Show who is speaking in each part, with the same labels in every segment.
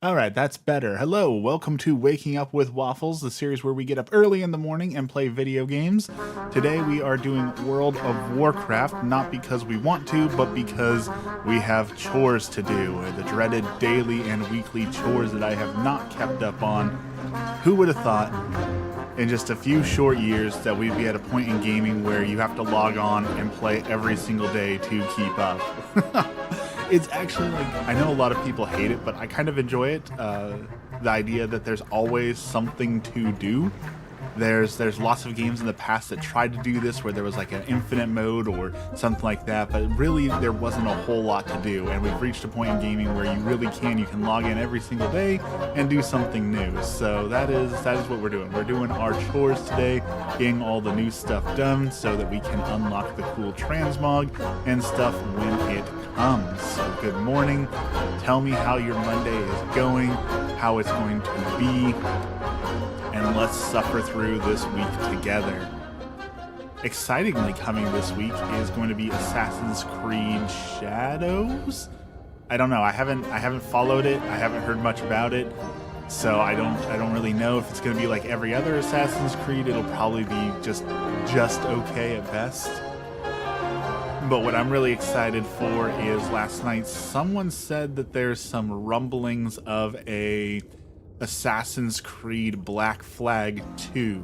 Speaker 1: All right, that's better. Hello, welcome to Waking Up with Waffles, the series where we get up early in the morning and play video games. Today we are doing World of Warcraft, not because we want to, but because we have chores to do. The dreaded daily and weekly chores that I have not kept up on. Who would have thought in just a few short years that we'd be at a point in gaming where you have to log on and play every single day to keep up? It's actually like, I know a lot of people hate it, but I kind of enjoy it. The idea that there's always something to do. There's lots of games in the past that tried to do this where there was like an infinite mode or something like that, but really there wasn't a whole lot to do. And we've reached a point in gaming where you can log in every single day and do something new. So that is what we're doing. We're doing our chores today, getting all the new stuff done so that we can unlock the cool transmog and stuff when it comes. So good morning. Tell me how your Monday is going, how it's going to be, and let's suffer through this week together. Excitingly coming this week is going to be Assassin's Creed Shadows. I don't know. I haven't followed it. I haven't heard much about it. So I don't really know if it's going to be like every other Assassin's Creed. It'll probably be just okay at best. But what I'm really excited for is last night someone said that there's some rumblings of a Assassin's Creed Black Flag 2.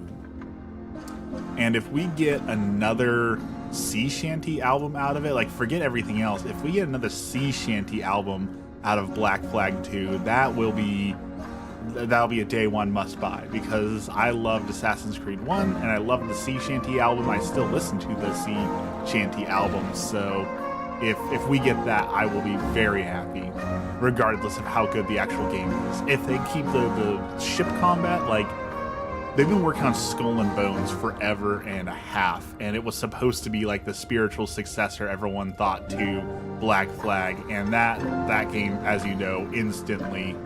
Speaker 1: And if we get another sea shanty album out of it, like forget everything else, if we get another sea shanty album out of Black Flag 2, that'll be a day one must buy, because I loved Assassin's Creed 1 and I loved the sea shanty album. I still listen to the sea shanty album, so if we get that, I will be very happy, regardless of how good the actual game is. If they keep the ship combat, like, they've been working on Skull and Bones forever and a half, and it was supposed to be like the spiritual successor everyone thought to Black Flag, and that game, as you know, instantly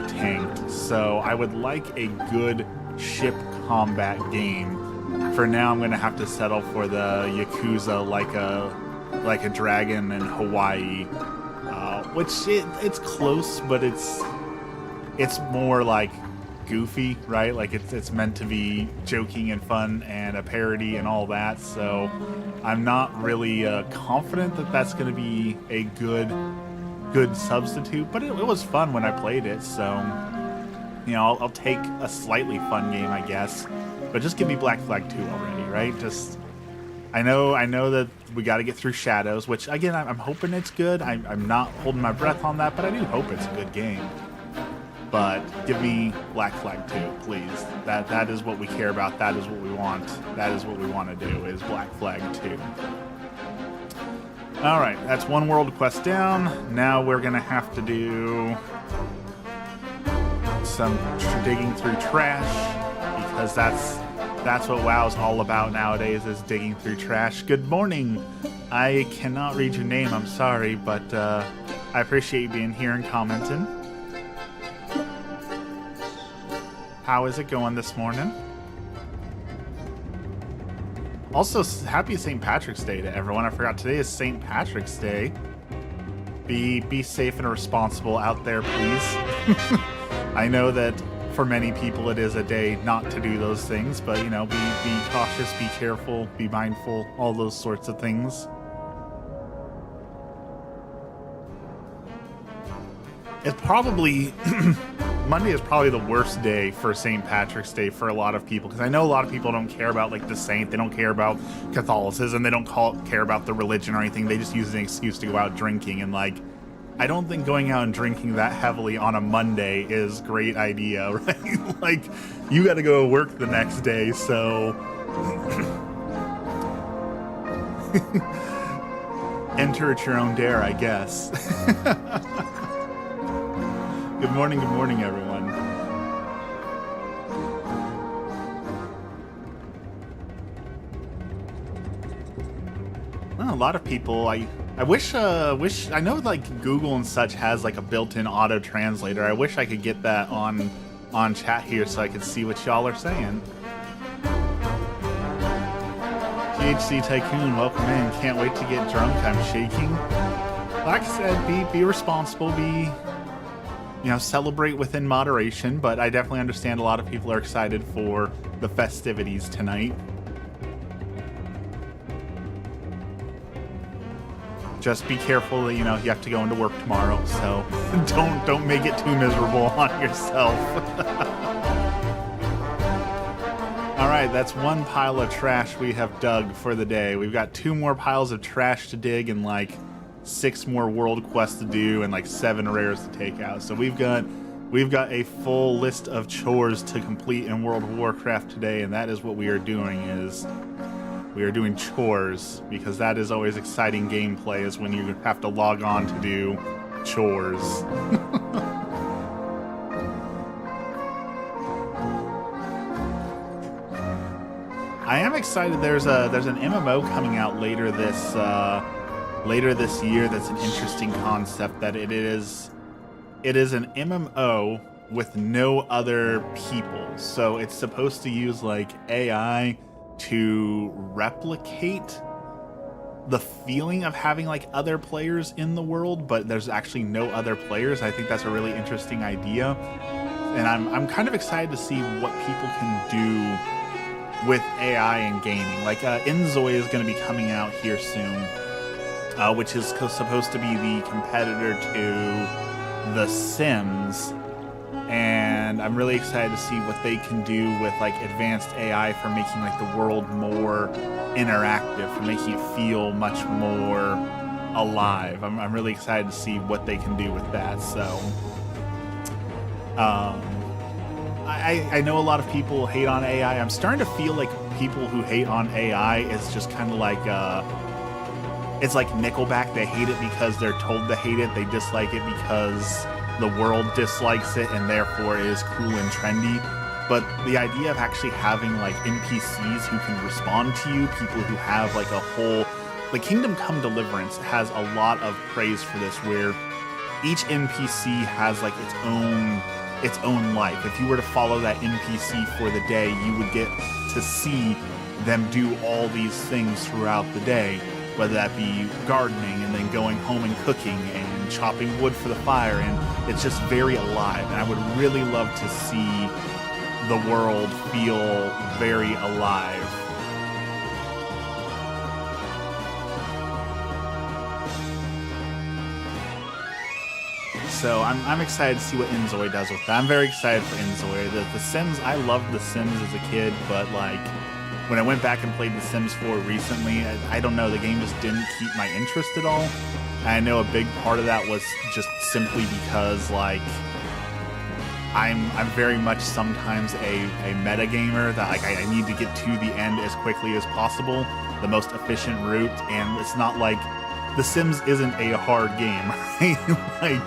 Speaker 1: tanked. So I would like a good ship combat game. For now, I'm going to have to settle for the Yakuza like a dragon in Hawaii, which it's close, but it's more like goofy, right? Like it's meant to be joking and fun and a parody and all that. So I'm not really confident that that's going to be a good substitute, but it was fun when I played it. So I'll take a slightly fun game, I guess, but just give me Black Flag 2 already, right? Just I know that we got to get through Shadows, which again I'm hoping it's good. I'm not holding my breath on that, but I do hope it's a good game. But give me Black Flag 2, please. That is what we care about. That is what we want. That is what we want to do, is Black Flag 2. All right, that's one world quest down. Now we're gonna have to do some digging through trash, because that's what WoW's all about nowadays, is digging through trash. Good morning. I cannot read your name, I'm sorry, but I appreciate you being here and commenting. How is it going this morning? Also, happy St. Patrick's Day to everyone. I forgot today is St. Patrick's Day. Be safe and responsible out there, please. I know that for many people it is a day not to do those things, but be cautious, be careful, be mindful, all those sorts of things. It's probably Monday is probably the worst day for St. Patrick's Day for a lot of people, because I know a lot of people don't care about like the saint, they don't care about Catholicism, they don't care about the religion or anything. They just use an excuse to go out drinking, and like, I don't think going out and drinking that heavily on a Monday is a great idea, right? Like, you got to go to work the next day, so enter at your own dare, I guess. Good morning, everyone. Well, a lot of people, I wish I know like Google and such has like a built-in auto translator. I wish I could get that on chat here so I could see what y'all are saying. GHC Tycoon, welcome in. Can't wait to get drunk. I'm shaking. Like I said, be responsible, celebrate within moderation, but I definitely understand a lot of people are excited for the festivities tonight. Just be careful that, you have to go into work tomorrow, so don't make it too miserable on yourself. All right, that's one pile of trash we have dug for the day. We've got 2 more piles of trash to dig and like 6 more world quests to do and like 7 rares to take out. So we've got a full list of chores to complete in World of Warcraft today, and that is what we are doing. We are doing chores, because that is always exciting gameplay, is when you have to log on to do chores. I am excited. There's an MMO coming out later this year. That's an interesting concept. That it is an MMO with no other people. So it's supposed to use like AI to replicate the feeling of having like other players in the world, but there's actually no other players. I think that's a really interesting idea, and I'm kind of excited to see what people can do with AI and gaming. Like Inzoi is going to be coming out here soon, which is supposed to be the competitor to The Sims. And I'm really excited to see what they can do with like advanced AI for making like the world more interactive, for making it feel much more alive. I'm really excited to see what they can do with that. So I know a lot of people hate on AI. I'm starting to feel like people who hate on AI is just kind of like it's like Nickelback. They hate it because they're told to hate it. They dislike it because the world dislikes it and therefore it is cool and trendy. But the idea of actually having like NPCs who can respond to you, people who have like a whole... The Kingdom Come Deliverance has a lot of praise for this, where each NPC has like its own life. If you were to follow that NPC for the day, you would get to see them do all these things throughout the day, whether that be gardening and then going home and cooking and chopping wood for the fire, and it's just very alive. And I would really love to see the world feel very alive. So I'm excited to see what Inzoi does with that. I'm very excited for Inzoi. The Sims, I loved The Sims as a kid, but like when I went back and played The Sims 4 recently, I don't know, the game just didn't keep my interest at all. And I know a big part of that was just simply because like I'm very much sometimes a meta gamer, that like I need to get to the end as quickly as possible, the most efficient route, and it's not like The Sims isn't a hard game, right? Like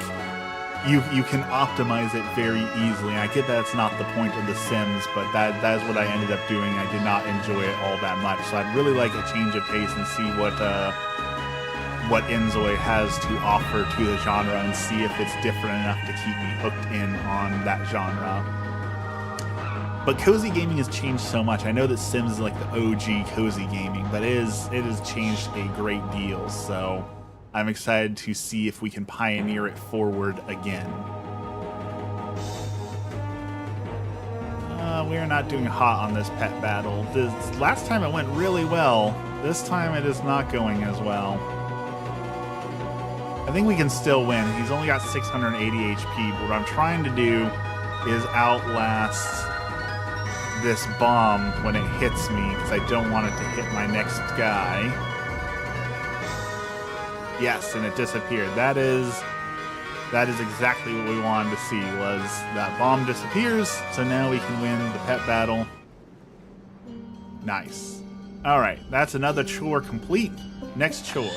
Speaker 1: you can optimize it very easily. And I get that it's not the point of The Sims, but that is what I ended up doing. I did not enjoy it all that much, so I'd really like a change of pace and see what Inzoi has to offer to the genre, and see if it's different enough to keep me hooked in on that genre. But cozy gaming has changed so much. I know that Sims is like the OG cozy gaming, but it has changed a great deal. So I'm excited to see if we can pioneer it forward again. We are not doing hot on this pet battle. This last time it went really well. This time it is not going as well. I think we can still win. He's only got 680 HP, but what I'm trying to do is outlast this bomb when it hits me, because I don't want it to hit my next guy. Yes, and it disappeared. That is exactly what we wanted to see, was that bomb disappears, so now we can win the pet battle. Nice. Alright, that's another chore complete. Next chore.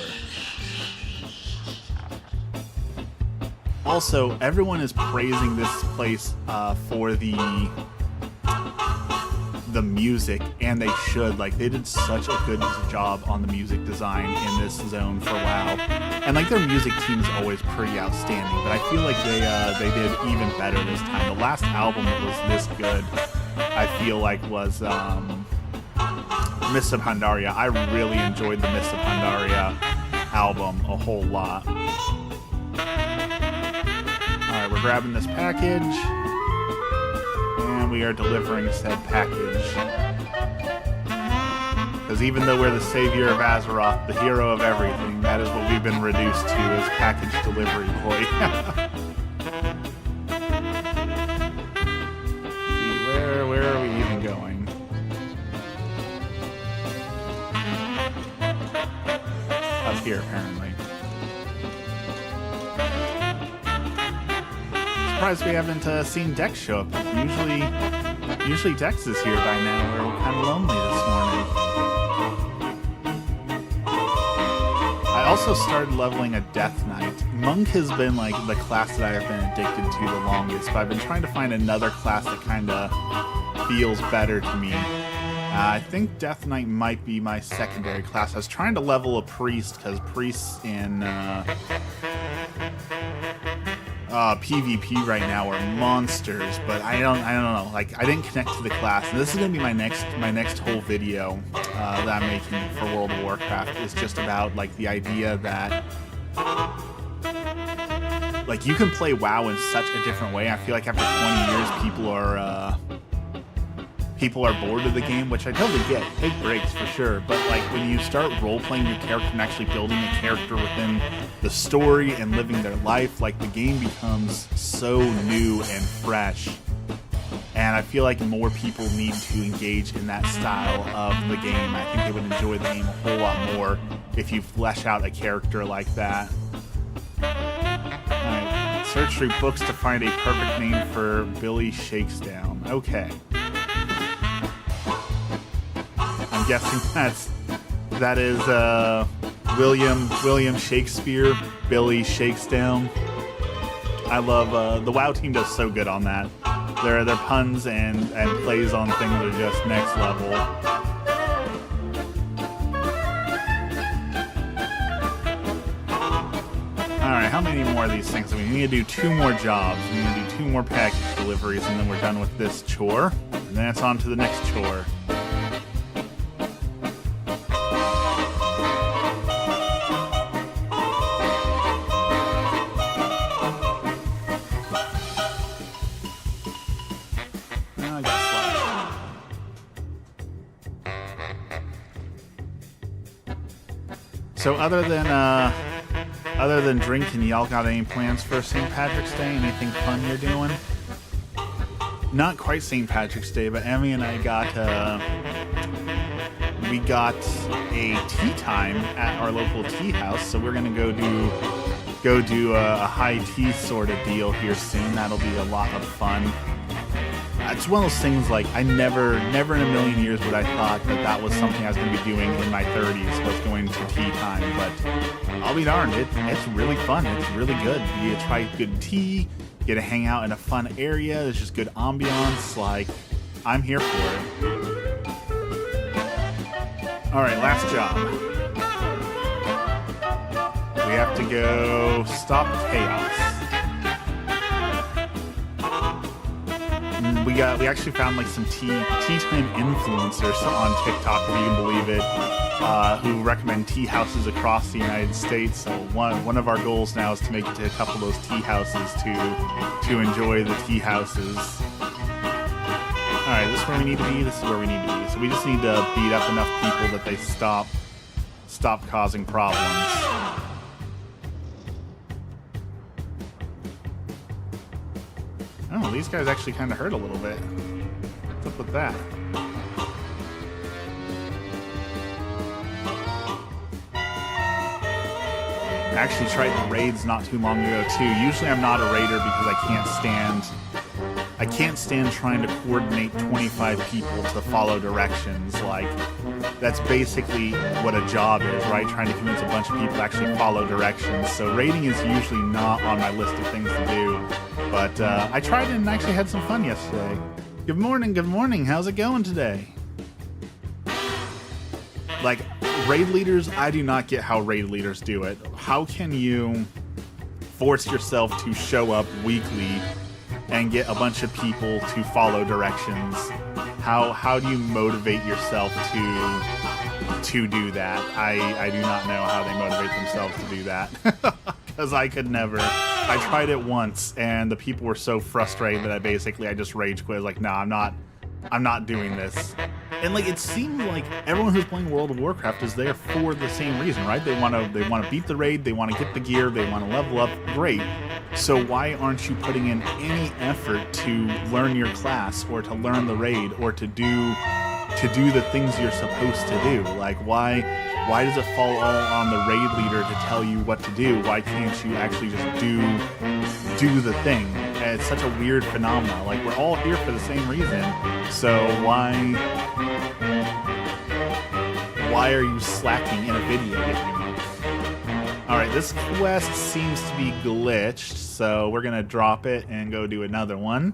Speaker 1: Also, everyone is praising this place for the music, and they should. Like, they did such a good job on the music design in this zone for WoW, and like their music team's always pretty outstanding. But I feel like they did even better this time. The last album that was this good, I feel like, was Mists of Pandaria. I really enjoyed the Mists of Pandaria album a whole lot. Alright, we're we're grabbing this package, and we are delivering said package. Because even though we're the savior of Azeroth, the hero of everything, that is what we've been reduced to as package delivery boy. See, where are we even going? Up here, apparently. Surprised we haven't seen Dex show up. Usually Dex is here by now. We're kind of lonely this morning. I also started leveling a Death Knight. Monk has been like the class that I have been addicted to the longest, but I've been trying to find another class that kind of feels better to me. I think Death Knight might be my secondary class. I was trying to level a Priest, because priests in PvP right now are monsters, but I don't know. Like, I didn't connect to the class. And this is gonna be my next whole video that I'm making for World of Warcraft. Is just about like the idea that like you can play WoW in such a different way. I feel like after 20 years, people are bored of the game, which I totally get. Take breaks for sure, but like when you start role-playing your character and actually building a character within the story and living their life, like the game becomes so new and fresh. And I feel like more people need to engage in that style of the game. I think they would enjoy the game a whole lot more if you flesh out a character like that. Alright, search through books to find a perfect name for Billy Shakesdown. Okay. I'm guessing that is William Shakespeare, Billy Shakesdown. I love the WoW team does so good on that. Their puns and plays on things are just next level. Alright, how many more of these things? We need to do 2 more jobs. We need to do 2 more package deliveries, and then we're done with this chore. And then it's on to the next chore. So other than drinking, y'all got any plans for St. Patrick's Day? Anything fun you're doing? Not quite St. Patrick's Day, but Emmy and I got a tea time at our local tea house. So we're gonna go do a high tea sort of deal here soon. That'll be a lot of fun. It's one of those things like I never in a million years would I thought that was something I was going to be doing in my 30s, was going to tea time, but I'll be darned, it's really fun. It's really good. You try good tea, get to hang out in a fun area, there's just good ambiance, like, I'm here for it. Alright, last job. We have to go stop chaos. We actually found like some tea time influencers on TikTok, if you can believe it, who recommend tea houses across the United States. So one of our goals now is to make it to a couple of those tea houses to enjoy the tea houses. All right, this is where we need to be. This is where we need to be. So we just need to beat up enough people that they stop causing problems. Oh, these guys actually kind of hurt a little bit. What's up with that? I actually tried the raids not too long ago too. Usually I'm not a raider because I can't stand trying to coordinate 25 people to follow directions. Like, that's basically what a job is, right? Trying to convince a bunch of people to actually follow directions. So raiding is usually not on my list of things to do. But I tried it and actually had some fun yesterday. Good morning. How's it going today? Like, raid leaders, I do not get how raid leaders do it. How can you force yourself to show up weekly and get a bunch of people to follow directions? How do you motivate yourself to do that? I do not know how they motivate themselves to do that. Because I could never. I tried it once, and the people were so frustrated that I just rage quit. I was like, no, I'm not doing this. And like, it seemed like everyone who's playing World of Warcraft is there for the same reason, right? They want to beat the raid, they want to get the gear, they want to level up. Great. So why aren't you putting in any effort to learn your class, or to learn the raid, or to do the things you're supposed to do? Like, why does it fall all on the raid leader to tell you what to do? Why can't you actually just do the thing? And it's such a weird phenomenon. Like, we're all here for the same reason, so why are you slacking in a video game? Alright, this quest seems to be glitched, so we're gonna drop it and go do another one,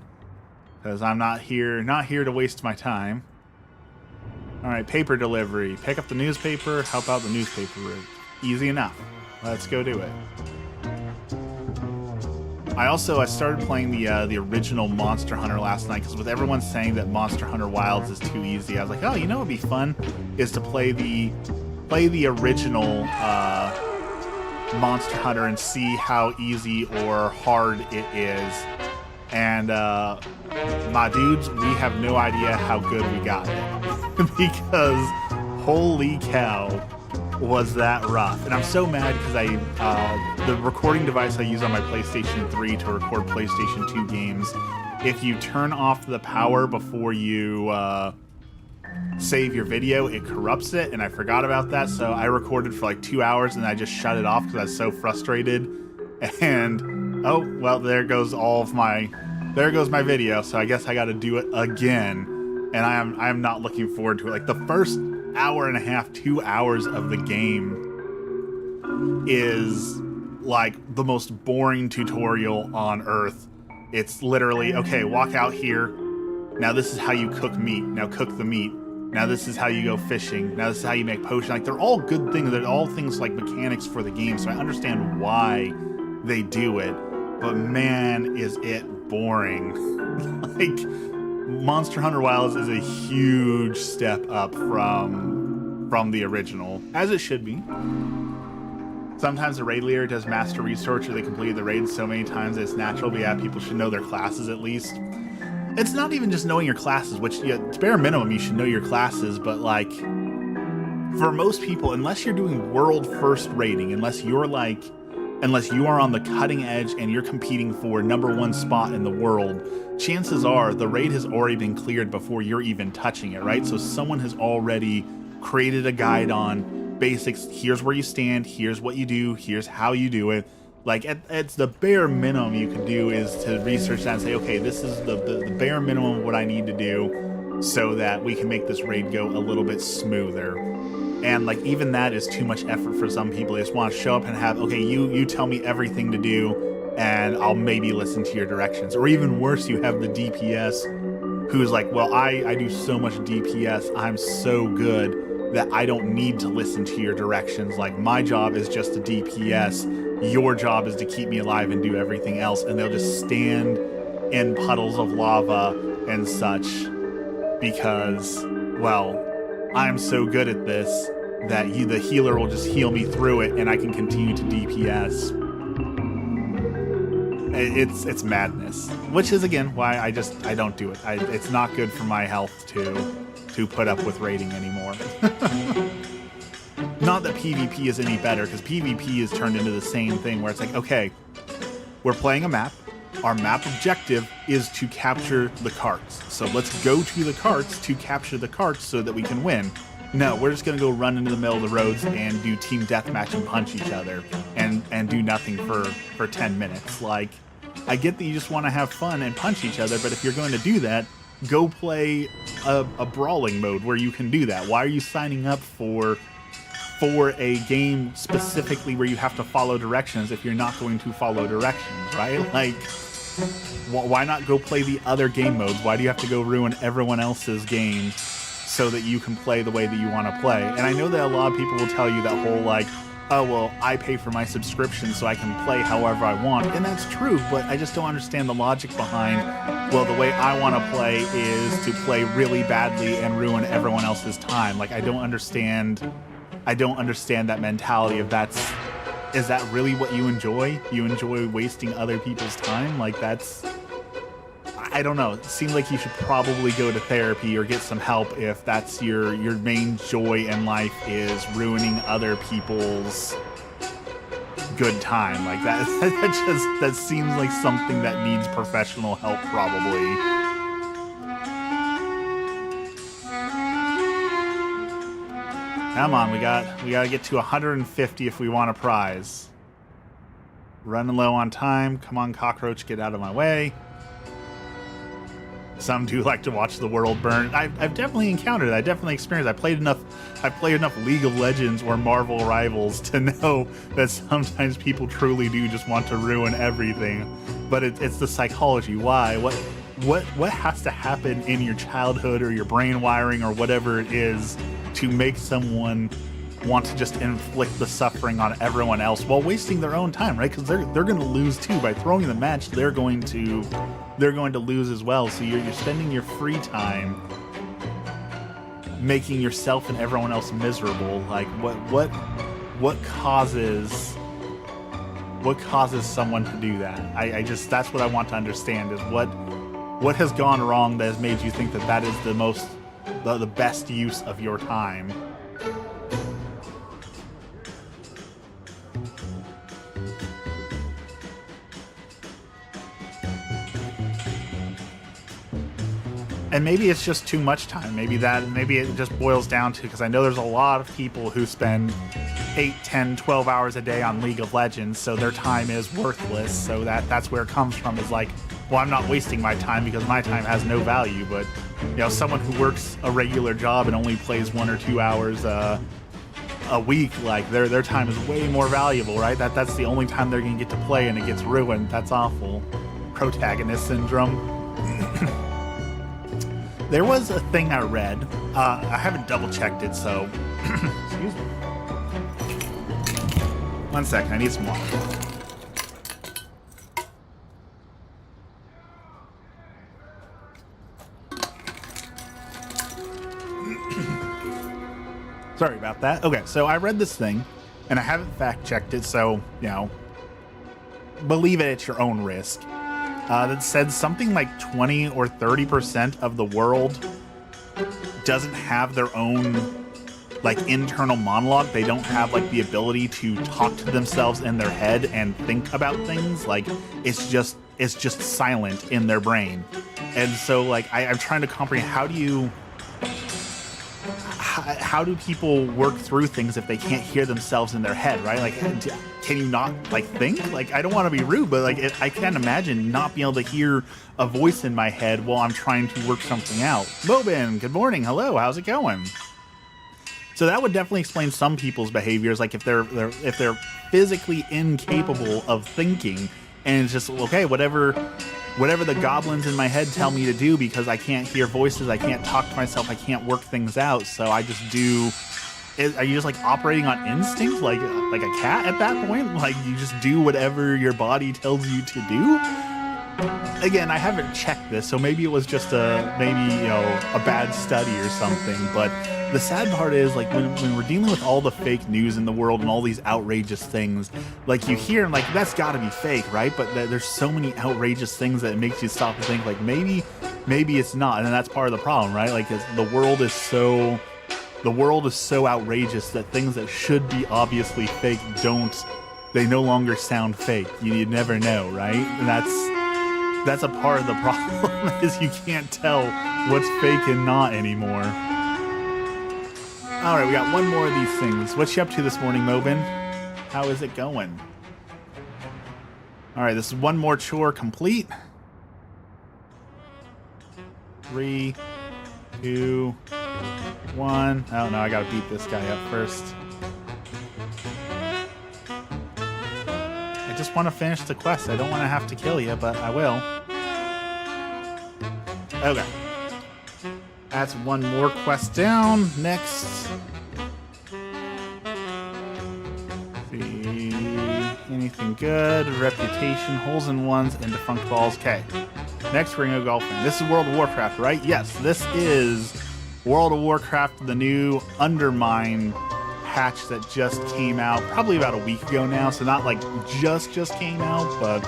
Speaker 1: because I'm not here to waste my time. Alright, paper delivery. Pick up the newspaper, help out the newspaper route. Easy enough. Let's go do it. I started playing the original Monster Hunter last night, because with everyone saying that Monster Hunter Wilds is too easy, I was like, oh, you know what would be fun is to play the original Monster Hunter and see how easy or hard it is. And my dudes, we have no idea how good we got it. Because holy cow, was that rough. And I'm so mad because the recording device I use on my PlayStation 3 to record PlayStation 2 games, if you turn off the power before you save your video, it corrupts it, and I forgot about that, so I recorded for like 2 hours and I just shut it off because I was so frustrated. And oh well, there goes my video, so I guess I gotta do it again. And I am not looking forward to it. Like, the first hour and a half, 2 hours of the game is like the most boring tutorial on earth. It's literally, okay, walk out here. Now this is how you cook meat. Now cook the meat. Now this is how you go fishing. Now this is how you make potion. Like, they're all good things. They're all things like mechanics for the game, so I understand why they do it. But man, is it boring. Like, Monster Hunter Wilds is a huge step up from the original, as it should be. Sometimes the raid leader does master research, or they completed the raid so many times that it's natural, but yeah, people should know their classes at least. It's not even just knowing your classes, which, yeah, it's bare minimum you should know your classes, but like, for most people, unless you're doing world first raiding, unless you are on the cutting edge and you're competing for #1 spot in the world, chances are the raid has already been cleared before you're even touching it, right? So someone has already created a guide on basics. Here's where you stand, here's what you do, here's how you do it. Like, it's the bare minimum you can do is to research that and say, okay, this is the bare minimum of what I need to do so that we can make this raid go a little bit smoother. And like, even that is too much effort for some people. They just want to show up and have, okay, you tell me everything to do and I'll maybe listen to your directions. Or even worse, you have the DPS who's like, well, I do so much DPS, I'm so good that I don't need to listen to your directions. Like, my job is just to DPS, your job is to keep me alive and do everything else. And they'll just stand in puddles of lava and such because, well, I'm so good at this that the healer will just heal me through it and I can continue to DPS. It's madness, which is again why I don't do it. It's not good for my health to put up with raiding anymore. Not that PvP is any better, because PvP is turned into the same thing where it's like, okay, we're playing a map. Our map objective is to capture the carts. So let's go to the carts to capture the carts so that we can win. No, we're just going to go run into the middle of the roads and do team deathmatch and punch each other and do nothing for 10 minutes. Like, I get that you just want to have fun and punch each other, but if you're going to do that, go play a brawling mode where you can do that. Why are you signing up for a game specifically where you have to follow directions if you're not going to follow directions, right? Like, why not go play the other game modes? Why do you have to go ruin everyone else's game so that you can play the way that you want to play? And I know that a lot of people will tell you that whole, like, oh, well, I pay for my subscription so I can play however I want. And that's true, but I just don't understand the logic behind, well, the way I want to play is to play really badly and ruin everyone else's time. Like, I don't understand that mentality of is that really what you enjoy? You enjoy wasting other people's time? Like, that's... I don't know. It seems like you should probably go to therapy or get some help if that's your main joy in life is ruining other people's good time. Like that seems like something that needs professional help probably. Come on, we gotta get to 150 if we want a prize. Running low on time. Come on, cockroach, get out of my way. Some do like to watch the world burn. I've definitely encountered it. I definitely experienced. I've played enough League of Legends or Marvel Rivals to know that sometimes people truly do just want to ruin everything. But it's the psychology. Why? What has to happen in your childhood or your brain wiring or whatever it is to make someone want to just inflict the suffering on everyone else while wasting their own time, right? Because they're going to lose too. By throwing the match, they're going to lose as well. So you're spending your free time making yourself and everyone else miserable. Like what causes someone to do that? I just, that's what I want to understand, is what has gone wrong that has made you think that is the best use of your time. And maybe it's just too much time. Maybe it just boils down to, because I know there's a lot of people who spend 8, 10, 12 hours a day on League of Legends, so their time is worthless. So that's where it comes from, is like, well, I'm not wasting my time because my time has no value. But, you know, someone who works a regular job and only plays 1 or 2 hours a week, like their time is way more valuable, right? That's the only time they're gonna get to play, and it gets ruined. That's awful. Protagonist syndrome. There was a thing I read. I haven't double checked it, so excuse me. 1 second, I need some water. Sorry about that. Okay, so I read this thing, and I haven't fact checked it, so, you know, believe it at your own risk. That said something like 20 or 30% of the world doesn't have their own like internal monologue. They don't have like the ability to talk to themselves in their head and think about things. Like it's just silent in their brain. And so like I'm trying to comprehend, how do people work through things if they can't hear themselves in their head, right? Like, can you not like think? Like, I don't want to be rude, but like I can't imagine not being able to hear a voice in my head while I'm trying to work something out. Mobin, good morning. Hello, how's it going? So that would definitely explain some people's behaviors, like if they're physically incapable of thinking, and it's just okay, whatever the goblins in my head tell me to do, because I can't hear voices, I can't talk to myself, I can't work things out, so I just do. Are you just like operating on instinct, like a cat at that point? Like you just do whatever your body tells you to do? Again, I haven't checked this, so maybe it was just a bad study or something. But the sad part is, like, when we're dealing with all the fake news in the world and all these outrageous things, like you hear, like, that's got to be fake, right? But there's so many outrageous things that it makes you stop and think, like, maybe it's not, and that's part of the problem, right? Like, the world is so outrageous that things that should be obviously fake they no longer sound fake. You never know, right? And that's a part of the problem, is you can't tell what's fake and not anymore. All right, we got one more of these things. What you up to this morning, Mobin? How is it going? All right, this is one more chore complete. 3, 2, 1. Oh no, I gotta beat this guy up first. I just want to finish the quest. I don't want to have to kill you, but I will. Okay. That's one more quest down. Next. See, anything good? Reputation, holes in ones, and defunct balls. Okay. Next, we're gonna go golfing. This is World of Warcraft, right? Yes, this is World of Warcraft, the new Undermine patch that just came out probably about a week ago now, so not like just came out, but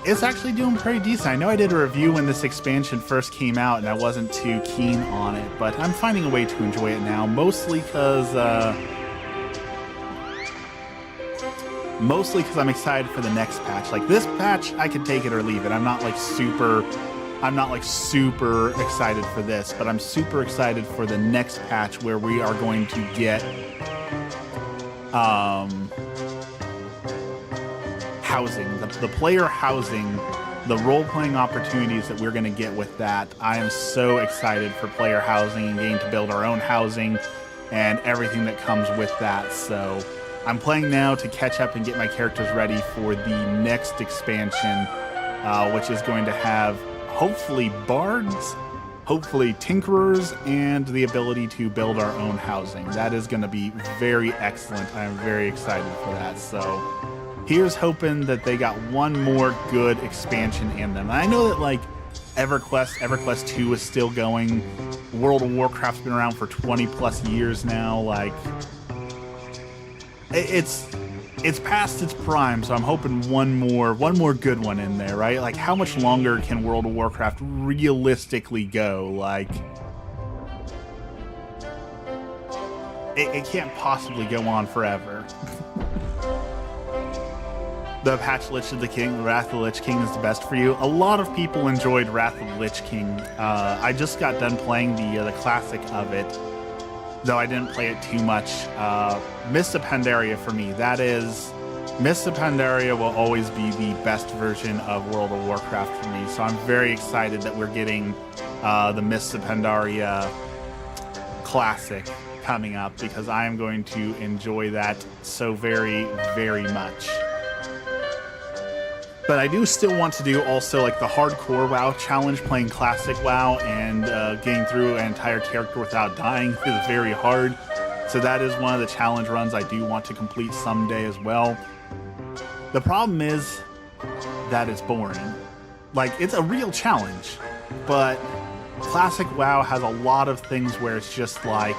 Speaker 1: it's actually doing pretty decent. I know I did a review when this expansion first came out and I wasn't too keen on it, but I'm finding a way to enjoy it now, mostly because I'm excited for the next patch. Like this patch, I could take it or leave it. I'm not like super excited for this, but I'm super excited for the next patch where we are going to get housing, the player housing, the role-playing opportunities that we're going to get with that. I am so excited for player housing and getting to build our own housing and everything that comes with that. So I'm playing now to catch up and get my characters ready for the next expansion, which is going to have hopefully bards, hopefully tinkerers, and the ability to build our own housing. That is going to be very excellent. I am very excited for that. So here's hoping that they got one more good expansion in them. And I know that like EverQuest 2 is still going. World of Warcraft's been around for 20 plus years now. Like it's past its prime, so I'm hoping one more good one in there, right? Like how much longer can World of Warcraft realistically go? Like it can't possibly go on forever. The patch Lich of the King, Wrath of the Lich King is the best for you. A lot of people enjoyed Wrath of the Lich King. I just got done playing the classic of it, though I didn't play it too much. Mists of Pandaria for me, Mists of Pandaria will always be the best version of World of Warcraft for me. So I'm very excited that we're getting the Mists of Pandaria classic coming up, because I am going to enjoy that so very, very much. But I do still want to do also like the hardcore WoW challenge, playing classic WoW and getting through an entire character without dying is very hard. So that is one of the challenge runs I do want to complete someday as well. The problem is that it's boring. Like, it's a real challenge, but classic WoW has a lot of things where it's just like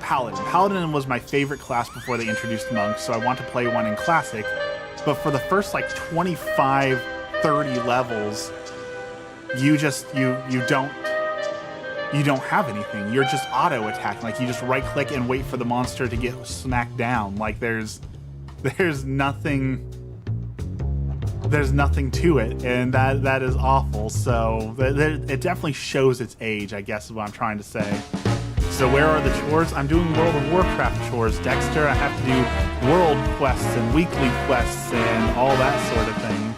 Speaker 1: Paladin. Paladin was my favorite class before they introduced monks, so I want to play one in classic. But for the first like 25, 30 levels, you don't have anything. You're just auto attacking. Like you just right click and wait for the monster to get smacked down. Like there's nothing to it, and that is awful. So it definitely shows its age, I guess is what I'm trying to say. So where are the chores? I'm doing World of Warcraft chores, Dexter. I have to do world quests and weekly quests and all that sort of thing.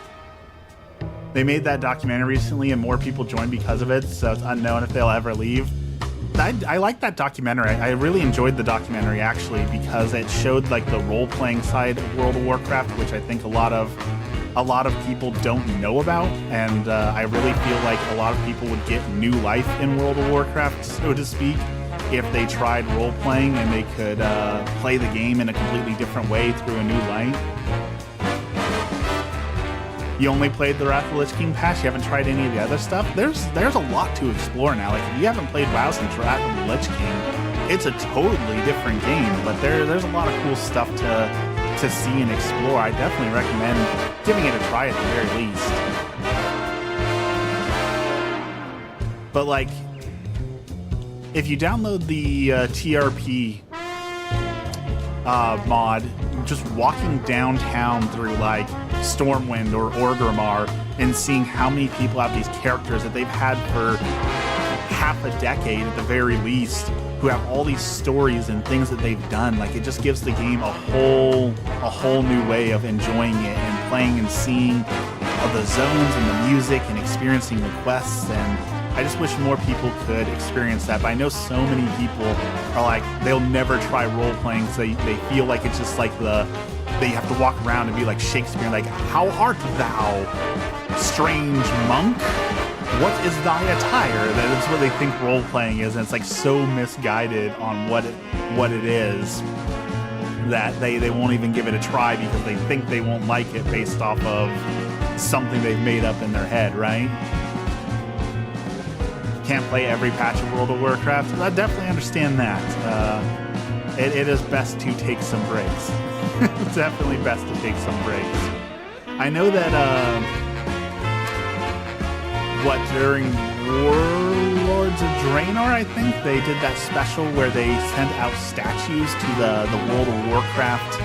Speaker 1: They made that documentary recently and more people joined because of it, so it's unknown if they'll ever leave. I like that documentary. I really enjoyed the documentary actually, because it showed like the role-playing side of World of Warcraft, which I think a lot of people don't know about, and I really feel like a lot of people would get new life in World of Warcraft, so to speak, if they tried role-playing and they could play the game in a completely different way through a new light. You only played the Wrath of the Lich King patch? You haven't tried any of the other stuff? There's a lot to explore now. Like, if you haven't played WoW since Wrath of the Lich King, it's a totally different game, but there's a lot of cool stuff to see and explore. I definitely recommend giving it a try at the very least. But like, if you download the TRP mod, just walking downtown through like Stormwind or Orgrimmar and seeing how many people have these characters that they've had for half a decade at the very least, who have all these stories and things that they've done, like it just gives the game a whole new way of enjoying it and playing and seeing the zones and the music and experiencing the quests. And I just wish more people could experience that. But I know so many people are like, they'll never try role-playing, so they feel like it's just like they have to walk around and be like Shakespeare, like, how art thou, strange monk? What is thy attire? That's what they think role-playing is, and it's like so misguided on what it is that they won't even give it a try because they think they won't like it based off of something they've made up in their head, right? can't play every patch of World of Warcraft. I definitely understand that. It is best to take some breaks. It's definitely best to take some breaks. I know that during Warlords of Draenor, I think they did that special where they sent out statues to the World of Warcraft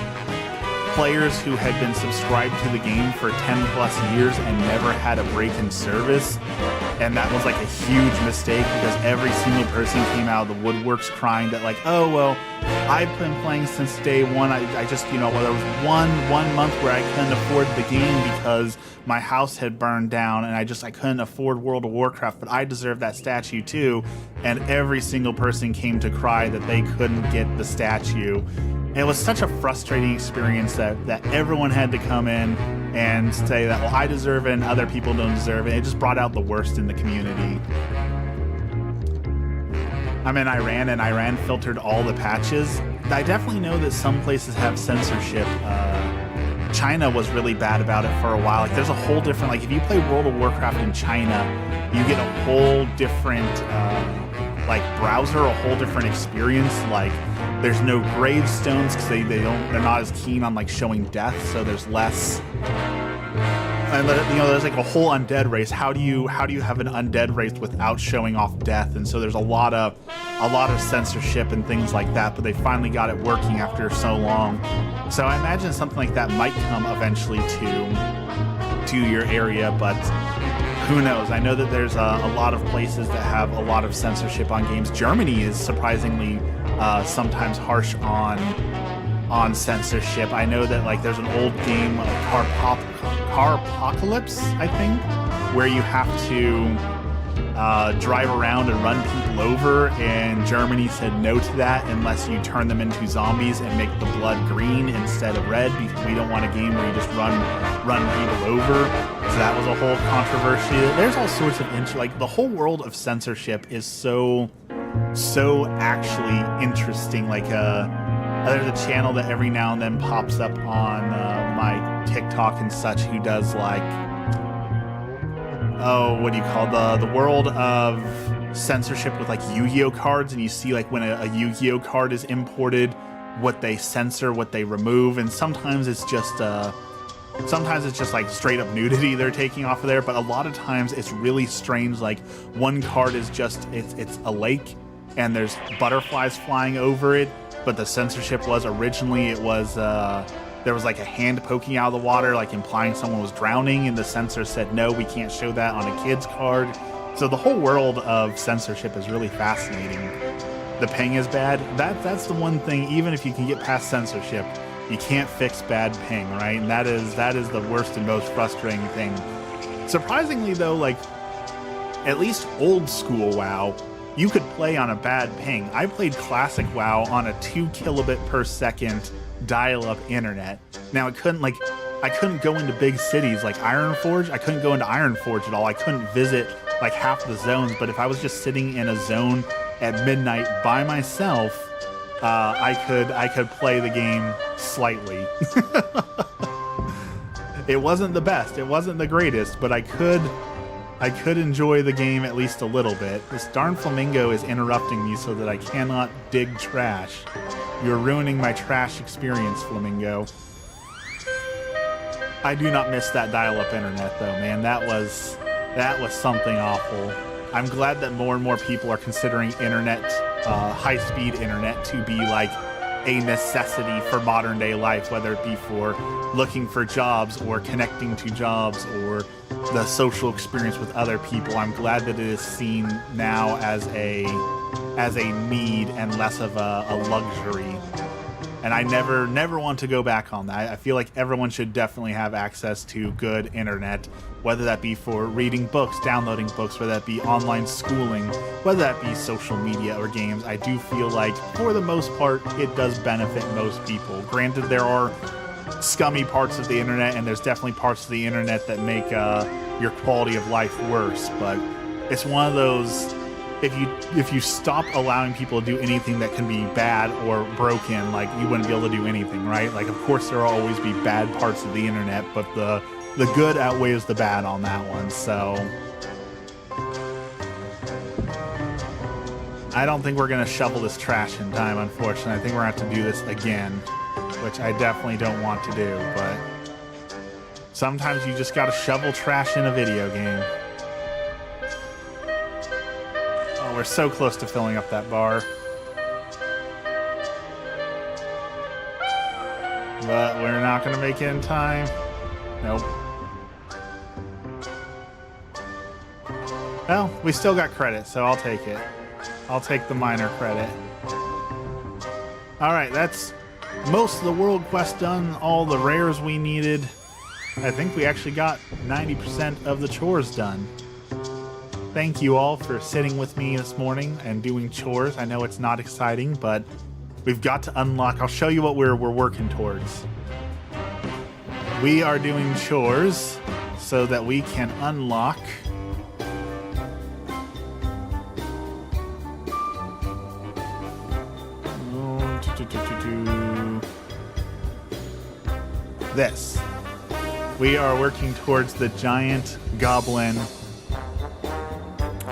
Speaker 1: players who had been subscribed to the game for 10 plus years and never had a break in service. And that was like a huge mistake because every single person came out of the woodworks crying that like, oh, well, I've been playing since day one. I just, there was one month where I couldn't afford the game because my house had burned down and I couldn't afford World of Warcraft, but I deserve that statue too. And every single person came to cry that they couldn't get the statue. It was such a frustrating experience that everyone had to come in and say that, well, I deserve it and other people don't deserve it. It just brought out the worst in the community. I'm in Iran, and Iran filtered all the patches. I definitely know that some places have censorship. China was really bad about it for a while. Like, there's a whole different, like, if you play World of Warcraft in China, you get a whole different, browser, a whole different experience. Like, there's no gravestones because they're not as keen on like showing death, so there's less. And there's like a whole undead race. How do you have an undead race without showing off death? And so there's a lot of censorship and things like that. But they finally got it working after so long. So I imagine something like that might come eventually to your area, but who knows? I know that there's a lot of places that have a lot of censorship on games. Germany is surprisingly sometimes harsh on censorship. I know that like there's an old game, Carpocalypse, I think, where you have to drive around and run people over, and Germany said no to that unless you turn them into zombies and make the blood green instead of red, because we don't want a game where you just run people over. So that was a whole controversy. There's all sorts of like the whole world of censorship is so actually interesting. Like there's a channel that every now and then pops up on my TikTok and such who does like, what do you call the world of censorship with like Yu-Gi-Oh cards, and you see like when a Yu-Gi-Oh card is imported, what they censor, what they remove, and sometimes it's just like straight up nudity they're taking off of there, but a lot of times it's really strange. Like one card is just it's a lake and there's butterflies flying over it, but the censorship was originally there was like a hand poking out of the water, like implying someone was drowning, and the censor said, no, we can't show that on a kid's card. So the whole world of censorship is really fascinating. The ping is bad. That's the one thing, even if you can get past censorship, you can't fix bad ping, right? And that is the worst and most frustrating thing. Surprisingly though, like at least old school WoW, you could play on a bad ping. I played classic WoW on a 2 kilobit per second dial-up internet. Now I couldn't go into big cities like Ironforge. I couldn't go into Ironforge at all. I couldn't visit like half the zones, but if I was just sitting in a zone at midnight by myself, I could play the game slightly. It wasn't the best, it wasn't the greatest, but I could enjoy the game at least a little bit. This darn flamingo is interrupting me so that I cannot dig trash. You're ruining my trash experience, flamingo. I do not miss that dial-up internet though, man. That was something awful. I'm glad that more and more people are considering internet, high-speed internet, to be like a necessity for modern day life, whether it be for looking for jobs or connecting to jobs or the social experience with other people. I'm glad that it is seen now as a need and less of a luxury. And I never want to go back on that. I feel like everyone should definitely have access to good internet, whether that be for reading books, downloading books, whether that be online schooling, whether that be social media or games. I do feel like, for the most part, it does benefit most people. Granted, there are scummy parts of the internet, and there's definitely parts of the internet that make your quality of life worse, but it's one of those, if you stop allowing people to do anything that can be bad or broken, like, you wouldn't be able to do anything, right? Like, of course there will always be bad parts of the internet, but the good outweighs the bad on that one. So I don't think we're going to shovel this trash in time, unfortunately. I think we're going to have to do this again, which I definitely don't want to do, but sometimes you just got to shovel trash in a video game. Oh, we're so close to filling up that bar. But we're not going to make it in time. Nope. Well, we still got credit, so I'll take it. I'll take the minor credit. Alright, that's most of the world quest done. All the rares we needed. I think we actually got 90% of the chores done. Thank you all for sitting with me this morning and doing chores. I know it's not exciting, but we've got to unlock. I'll show you what we're working towards. We are doing chores so that we can unlock this. We are working towards the giant goblin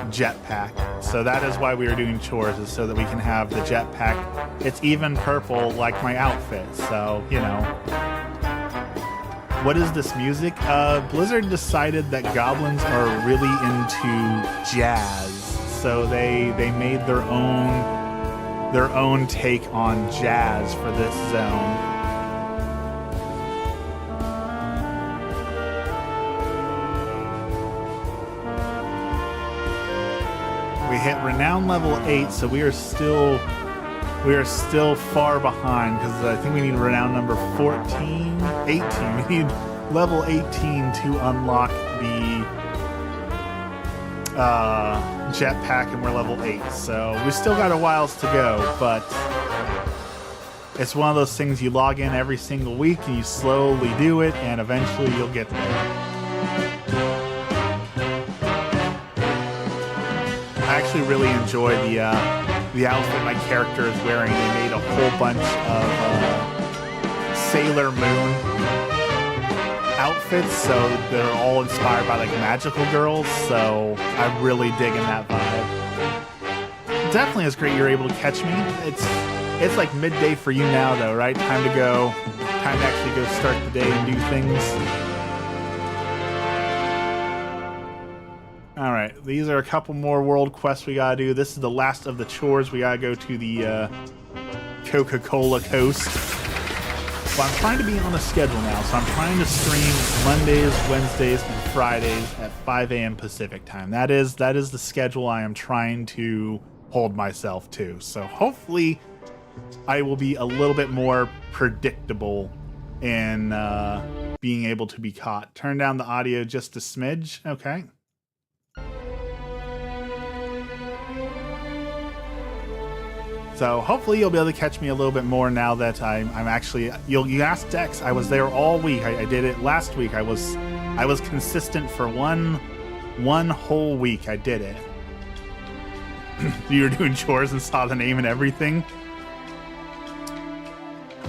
Speaker 1: jetpack. So that is why we are doing chores, is so that we can have the jetpack. It's even purple like my outfit, so, you know. What is this music? Blizzard decided that goblins are really into jazz, so they made their own take on jazz for this zone. We hit renown level 8, so we are still far behind, because I think we need renown number 18. We need level 18 to unlock the jetpack, and we're level 8, so we still got a whiles to go, but it's one of those things you log in every single week and you slowly do it, and eventually you'll get there. I actually really enjoy the outfit my character is wearing. They made a whole bunch of Sailor Moon outfits, so they're all inspired by like magical girls, so I'm really digging that vibe. Definitely is great you're able to catch me. It's like midday for you now though, right? Time to actually go start the day and do things. Alright, these are a couple more world quests we gotta do. This is the last of the chores. We gotta go to the Coca-Cola Coast. Well, I'm trying to be on a schedule now, so I'm trying to stream Mondays, Wednesdays, and Fridays at 5 a.m. Pacific time. That is the schedule I am trying to hold myself to. So hopefully I will be a little bit more predictable in being able to be caught. Turn down the audio just a smidge. Okay. So hopefully you'll be able to catch me a little bit more now that I'm actually. You asked Dex. I was there all week. I did it last week. I was consistent for one whole week. I did it. You were doing chores and saw the name and everything.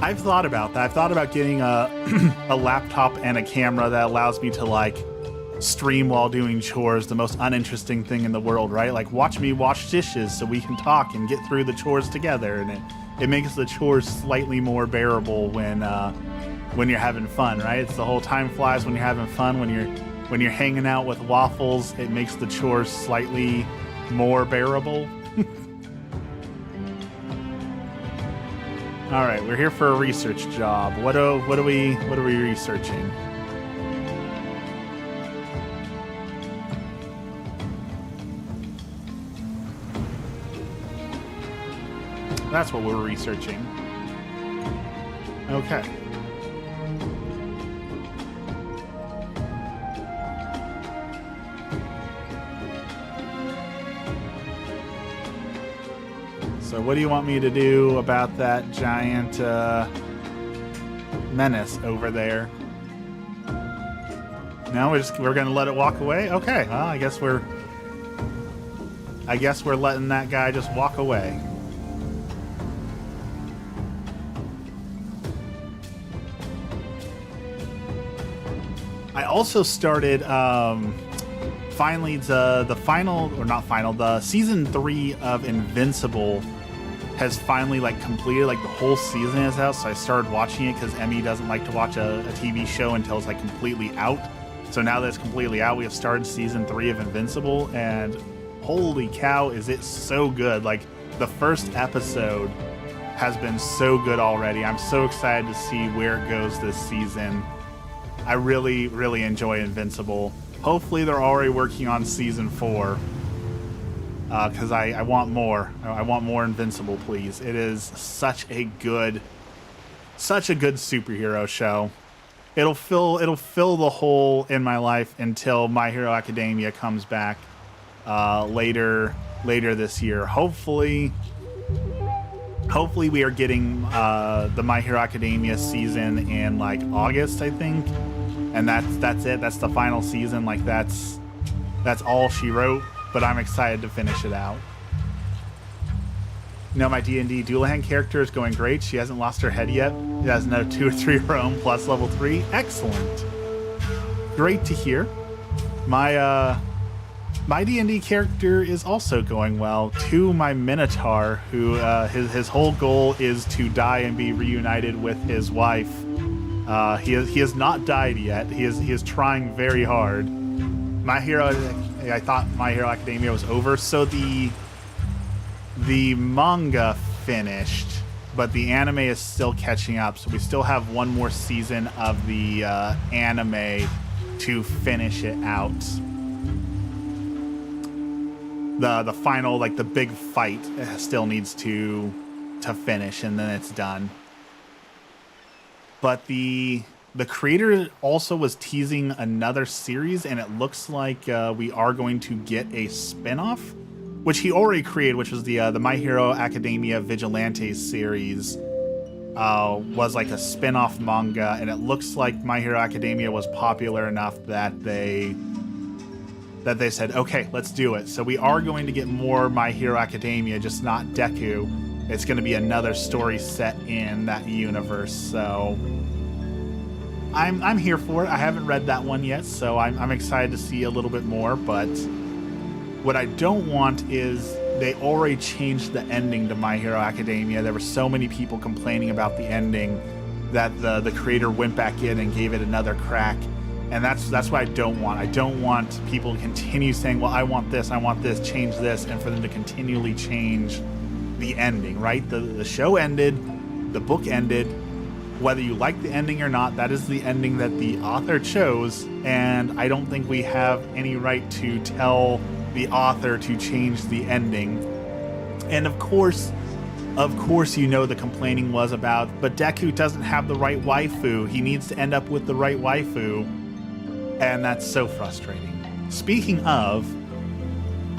Speaker 1: I've thought about that. I've thought about getting a laptop and a camera that allows me to like stream while doing chores, the most uninteresting thing in the world, right? Like watch me wash dishes so we can talk and get through the chores together, and it makes the chores slightly more bearable when you're having fun, right? It's the whole time flies when you're having fun. When you're hanging out with Waffles, it makes the chores slightly more bearable. All right, we're here for a research job. What are we researching? That's what we're researching. Okay. So what do you want me to do about that giant menace over there? No, we're gonna let it walk away? Okay, well, I guess we're letting that guy just walk away. I also started finally the final, or not final, the season 3 of Invincible has finally like completed. Like the whole season is out, so I started watching it because Emmy doesn't like to watch a TV show until it's like completely out. So now that it's completely out, we have started season 3 of Invincible, and holy cow, is it so good. Like the first episode has been so good already. I'm so excited to see where it goes this season. I really, really enjoy Invincible. Hopefully they're already working on season 4. Because I want more. I want more Invincible, please. It is such a good superhero show. It'll fill the hole in my life until My Hero Academia comes back later this year. Hopefully we are getting the My Hero Academia season in like August, I think, and that's it. That's the final season. Like that's all she wrote. But I'm excited to finish it out. You know, my D&D Doulahan character is going great. She hasn't lost her head yet. She has another 2 or 3 of her own plus level 3. Excellent. Great to hear. My D&D character is also going well. To my Minotaur, who his whole goal is to die and be reunited with his wife. He has not died yet. He is trying very hard. I thought My Hero Academia was over, so the manga finished, but the anime is still catching up, so we still have one more season of the anime to finish it out. The final, like the big fight still needs to finish, and then it's done. But the creator also was teasing another series, and it looks like we are going to get a spin-off, which he already created, which was the My Hero Academia Vigilante series. Was like a spin-off manga, and it looks like My Hero Academia was popular enough that they said, okay, let's do it. So we are going to get more My Hero Academia, just not Deku. It's going to be another story set in that universe, so I'm here for it. I haven't read that one yet, so I'm excited to see a little bit more, but what I don't want is they already changed the ending to My Hero Academia. There were so many people complaining about the ending that the creator went back in and gave it another crack, and that's what I don't want. I don't want people to continue saying, well, I want this, change this, and for them to continually change the ending, right? The show ended, the book ended. Whether you like the ending or not, that is the ending that the author chose, and I don't think we have any right to tell the author to change the ending. And of course, you know, the complaining was about, but Deku doesn't have the right waifu. He needs to end up with the right waifu, and that's so frustrating. Speaking of,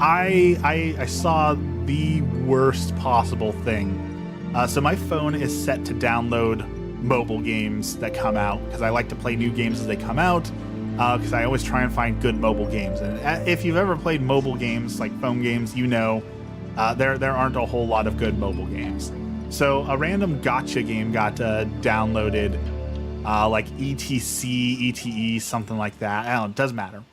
Speaker 1: I saw the worst possible thing. So my phone is set to download mobile games that come out, because I like to play new games as they come out, because I always try and find good mobile games. And if you've ever played mobile games like phone games, you know there aren't a whole lot of good mobile games. So a random gacha game got downloaded, like ETC, ETE, something like that. I don't know, it doesn't matter.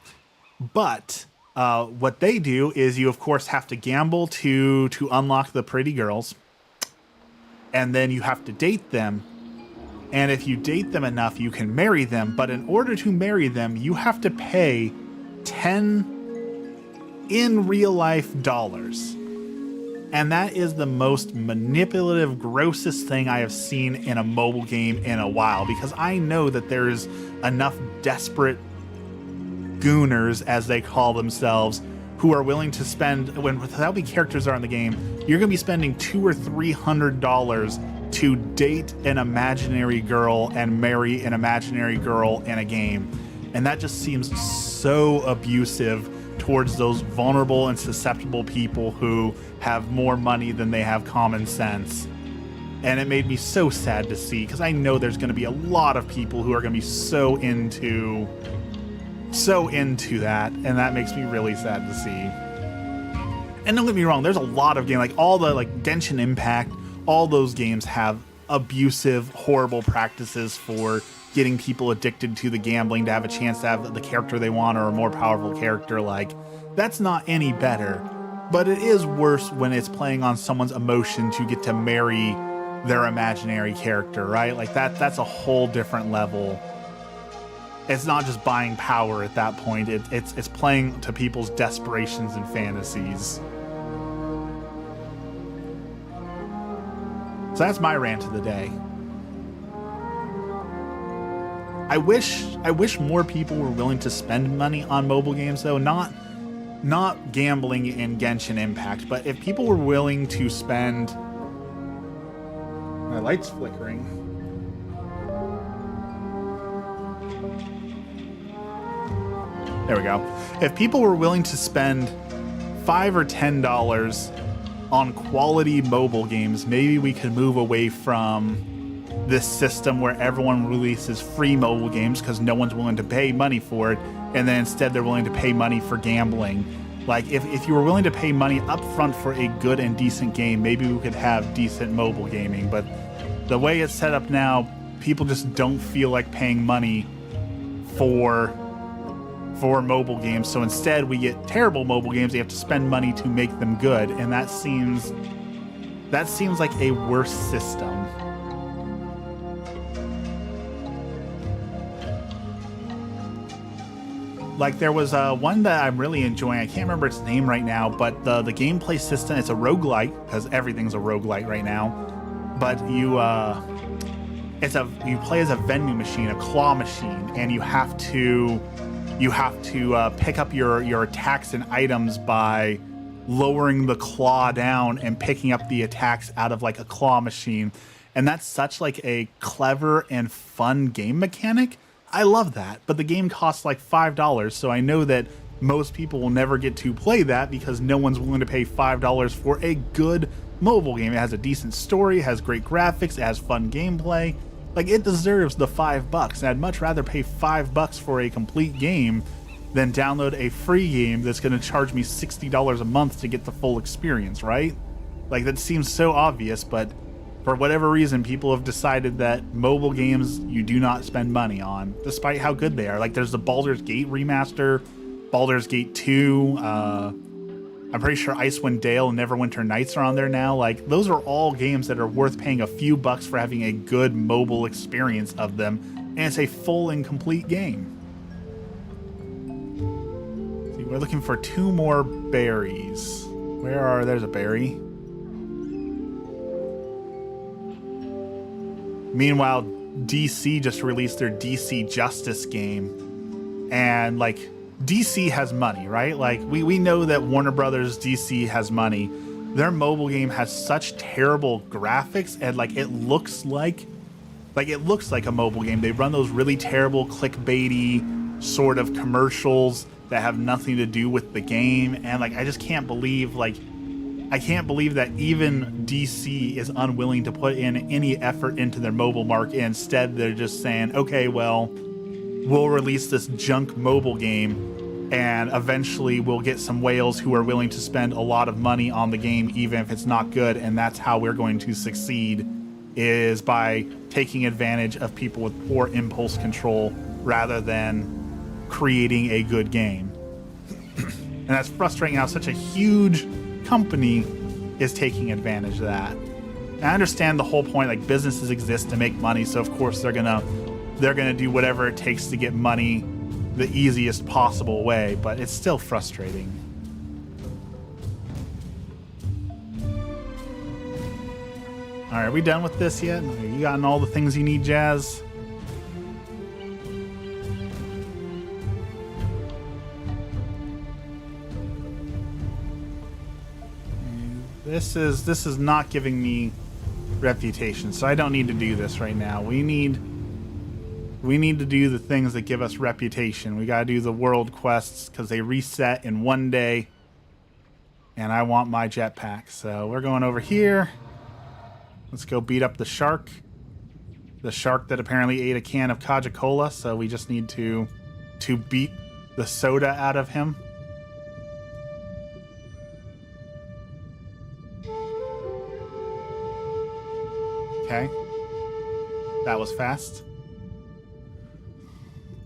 Speaker 1: But what they do is you of course have to gamble to unlock the pretty girls, and then you have to date them. And if you date them enough, you can marry them. But in order to marry them, you have to pay 10 in real life dollars. And that is the most manipulative, grossest thing I have seen in a mobile game in a while. Because I know that there's enough desperate gooners, as they call themselves, who are willing to spend, with how many characters are in the game, you're going to be spending $200 or $300 to date an imaginary girl and marry an imaginary girl in a game. And that just seems so abusive towards those vulnerable and susceptible people who have more money than they have common sense. And it made me so sad to see, because I know there's going to be a lot of people who are going to be so into that, and that makes me really sad to see. And don't get me wrong, there's a lot of games, like all the like Genshin Impact, all those games have abusive, horrible practices for getting people addicted to the gambling to have a chance to have the character they want or a more powerful character. Like, that's not any better. But it is worse when it's playing on someone's emotions. You get to marry their imaginary character, right? Like that's a whole different level. It's not just buying power at that point. It's playing to people's desperations and fantasies. So that's my rant of the day. I wish more people were willing to spend money on mobile games, though. Not gambling in Genshin Impact, but if people were willing to spend... My light's flickering. There we go. If people were willing to spend $5 or $10 on quality mobile games, maybe we could move away from this system where everyone releases free mobile games because no one's willing to pay money for it, and then instead they're willing to pay money for gambling. Like, if you were willing to pay money up front for a good and decent game, maybe we could have decent mobile gaming. But the way it's set up now, people just don't feel like paying money for mobile games. So instead we get terrible mobile games. You have to spend money to make them good, and that seems like a worse system. Like, there was one that I'm really enjoying. I can't remember its name right now, but the gameplay system, it's a roguelite, because everything's a roguelite right now. But you play as a vending machine, a claw machine, and you have to pick up your attacks and items by lowering the claw down and picking up the attacks out of like a claw machine. And that's such like a clever and fun game mechanic. I love that, but the game costs like $5, so I know that most people will never get to play that because no one's willing to pay $5 for a good mobile game. It has a decent story, it has great graphics, it has fun gameplay. Like, it deserves the $5, and I'd much rather pay $5 for a complete game than download a free game that's going to charge me $60 a month to get the full experience, right? Like, that seems so obvious, but for whatever reason, people have decided that mobile games you do not spend money on, despite how good they are. Like, there's the Baldur's Gate remaster, Baldur's Gate 2, I'm pretty sure Icewind Dale and Neverwinter Nights are on there now. Like, those are all games that are worth paying a few bucks for having a good mobile experience of them, and it's a full and complete game. See, we're looking for 2 more berries. There's a berry. Meanwhile, DC just released their DC Justice game, and like, DC has money, right? Like, we know that Warner Brothers DC has money. Their mobile game has such terrible graphics, and like, it looks like a mobile game. They run those really terrible clickbaity sort of commercials that have nothing to do with the game, and like, I just can't believe that even DC is unwilling to put in any effort into their mobile market. Instead, they're just saying, okay, well, we'll release this junk mobile game, and eventually we'll get some whales who are willing to spend a lot of money on the game, even if it's not good, and that's how we're going to succeed, is by taking advantage of people with poor impulse control rather than creating a good game. And that's frustrating how such a huge company is taking advantage of that. And I understand the whole point, like, businesses exist to make money, so of course they're gonna do whatever it takes to get money the easiest possible way, but it's still frustrating. All right, are we done with this yet? You gotten all the things you need, Jazz? This is not giving me reputation, so I don't need to do this right now. We need to do the things that give us reputation. We gotta do the world quests because they reset in one day, and I want my jetpack. So we're going over here. Let's go beat up the shark. The shark that apparently ate a can of Coca-Cola, so we just need to beat the soda out of him. Okay. That was fast.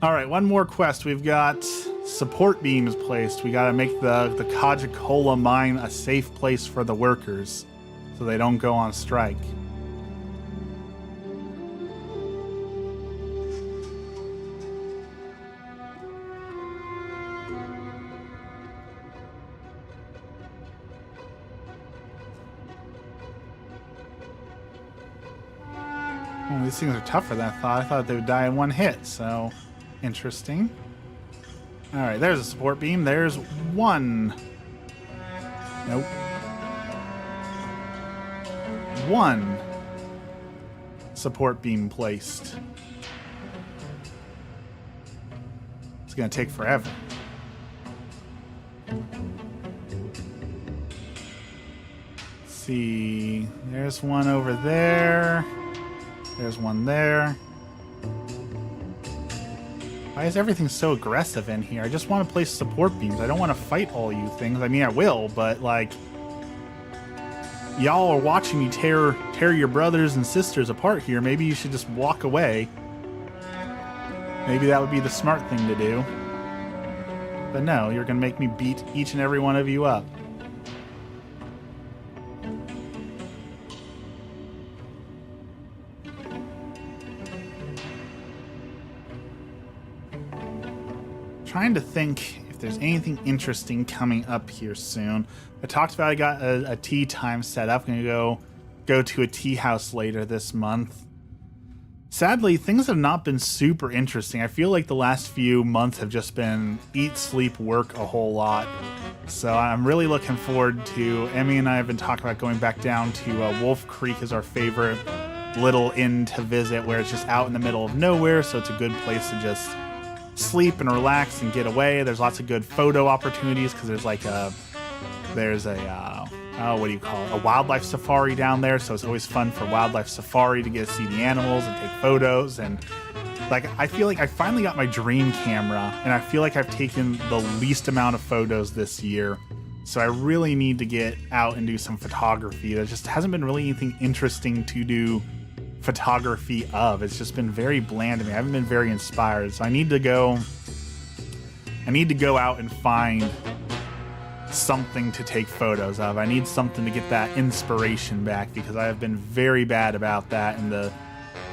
Speaker 1: All right, one more quest. We've got support beams placed. We got to make the Kaja mine a safe place for the workers so they don't go on strike. Oh, these things are tougher than I thought. I thought they would die in one hit, so interesting. All right, there's a support beam. There's one. Nope. One support beam placed. It's gonna take forever. Let's see, there's one over there. There's one there. Why is everything so aggressive in here? I just want to place support beams. I don't want to fight all you things. I mean, I will, but like, y'all are watching me tear your brothers and sisters apart here. Maybe you should just walk away. Maybe that would be the smart thing to do. But no, you're gonna make me beat each and every one of you up. Trying to think if there's anything interesting coming up here soon. I talked about I got a tea time set up. I'm gonna go to a tea house later this month. Sadly, things have not been super interesting. I feel like the last few months have just been eat, sleep, work a whole lot. So I'm really looking forward to, Emmy and I have been talking about going back down to Wolf Creek is our favorite little inn to visit, where it's just out in the middle of nowhere, so it's a good place to just sleep and relax and get away. There's lots of good photo opportunities because there's like a what do you call it, a wildlife safari down there, so it's always fun for wildlife safari to get to see the animals and take photos. And like, I feel like I finally got my dream camera, and I feel like I've taken the least amount of photos this year, so I really need to get out and do some photography. There just hasn't been really anything interesting to do photography of. It's just been very bland to me. I haven't been very inspired, so I need to go out and find something to take photos of. I need something to get that inspiration back, because I have been very bad about that, and the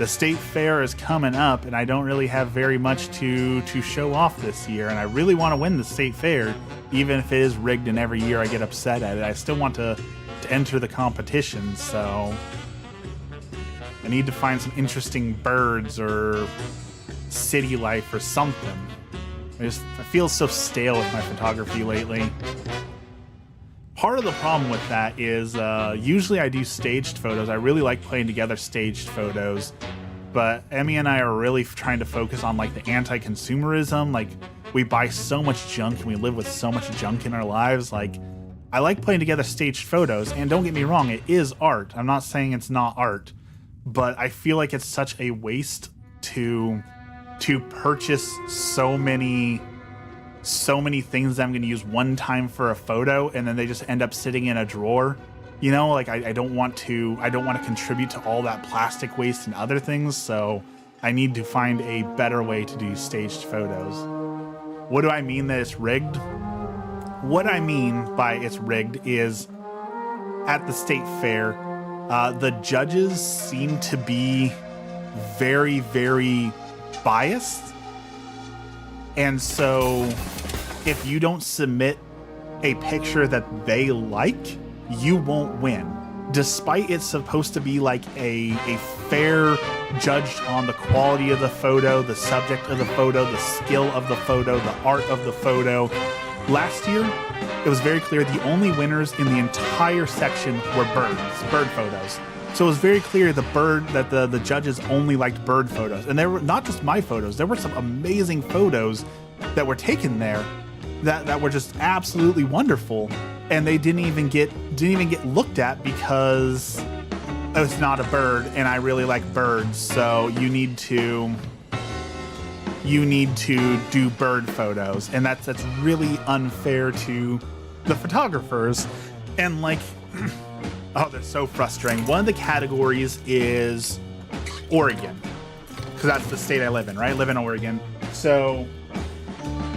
Speaker 1: state fair is coming up and I don't really have very much to show off this year, and I really want to win the state fair, even if it is rigged and every year I get upset at it. I still want to enter the competition, so I need to find some interesting birds or city life or something. I feel so stale with my photography lately. Part of the problem with that is usually I do staged photos. I really like putting together staged photos, but Emmy and I are really trying to focus on like the anti-consumerism. Like, we buy so much junk and we live with so much junk in our lives. Like, I like putting together staged photos, and don't get me wrong, it is art. I'm not saying it's not art, but I feel like it's such a waste to purchase so many things that I'm going to use one time for a photo, and then they just end up sitting in a drawer. You know, like, I don't want to contribute to all that plastic waste and other things, so I need to find a better way to do staged photos. What do I mean that it's rigged? What I mean by it's rigged is, at the state fair, the judges seem to be very, very biased. And so if you don't submit a picture that they like, you won't win. Despite it's supposed to be like a fair judged on the quality of the photo, the subject of the photo, the skill of the photo, the art of the photo. Last year, it was very clear the only winners in the entire section were bird photos. So it was very clear that the judges only liked bird photos. And there were not just my photos, there were some amazing photos that were taken there that were just absolutely wonderful. And they didn't even get looked at because it's not a bird, and I really like birds, so you need to do bird photos, and that's really unfair to the photographers. And like, oh, they're so frustrating. One of the categories is Oregon, because that's the state I live in, right? I live in Oregon. So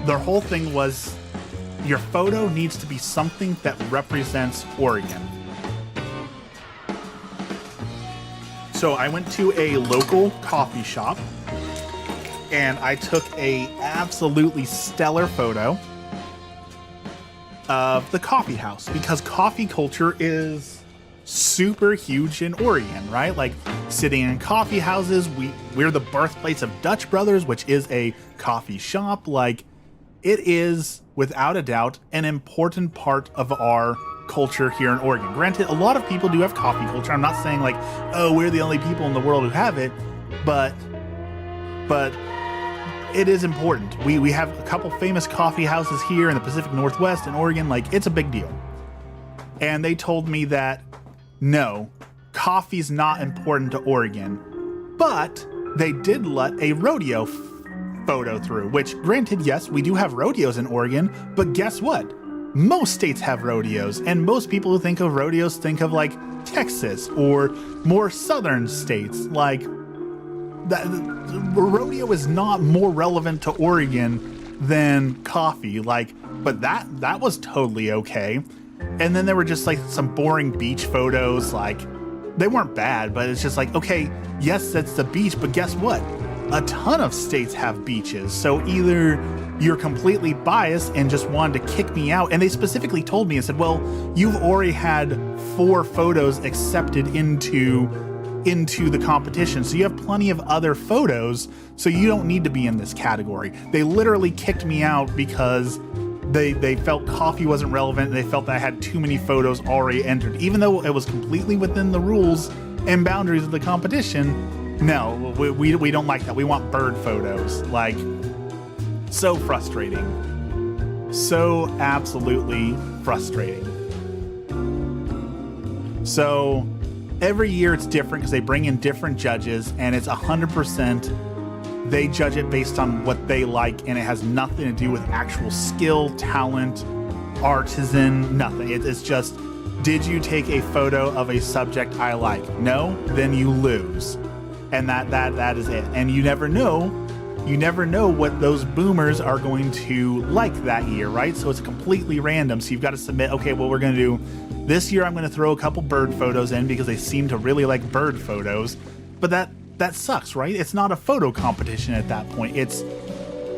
Speaker 1: their whole thing was your photo needs to be something that represents Oregon. So I went to a local coffee shop and I took a absolutely stellar photo of the coffee house, because coffee culture is super huge in Oregon, right? Like sitting in coffee houses, we're the birthplace of Dutch Brothers, which is a coffee shop. Like, it is without a doubt an important part of our culture here in Oregon. Granted, a lot of people do have coffee culture. I'm not saying like, oh, we're the only people in the world who have it, but it is important. We have a couple famous coffee houses here in the Pacific Northwest in Oregon. Like, it's a big deal. And they told me that no, coffee's not important to Oregon, but they did let a rodeo photo through, which granted, yes, we do have rodeos in Oregon, but guess what? Most states have rodeos, and most people who think of rodeos think of like Texas or more southern states. Like, that rodeo is not more relevant to Oregon than coffee. Like, but that was totally okay. And then there were just like some boring beach photos. Like, they weren't bad, but it's just like, okay, yes, that's the beach, but guess what? A ton of states have beaches. So either you're completely biased and just wanted to kick me out. And they specifically told me and said, well, you've already had 4 photos accepted into the competition, so you have plenty of other photos, so you don't need to be in this category. They literally kicked me out because they felt coffee wasn't relevant. They felt that I had too many photos already entered, even though it was completely within the rules and boundaries of the competition. No, we don't like that. We want bird photos. Like, so frustrating. So absolutely frustrating. So every year it's different because they bring in different judges, and it's 100% they judge it based on what they like, and it has nothing to do with actual skill, talent, artisan, nothing. It's just, did you take a photo of a subject I like? No? Then you lose. And that is it. And you never know what those boomers are going to like that year, right? So it's completely random. So you've got to submit, okay, well, we're going to do this year, I'm going to throw a couple bird photos in because they seem to really like bird photos. But that sucks, right? It's not a photo competition at that point. It's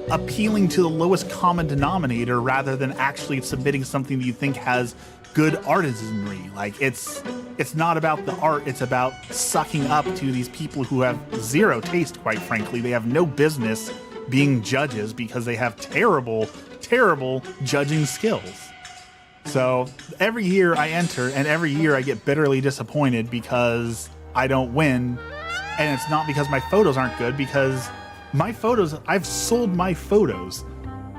Speaker 1: appealing to the lowest common denominator rather than actually submitting something that you think has good artisanry. Like, it's not about the art, it's about sucking up to these people who have zero taste, quite frankly. They have no business being judges because they have terrible, terrible judging skills. So every year I enter, and every year I get bitterly disappointed because I don't win. And it's not because my photos aren't good, because my photos, I've sold my photos.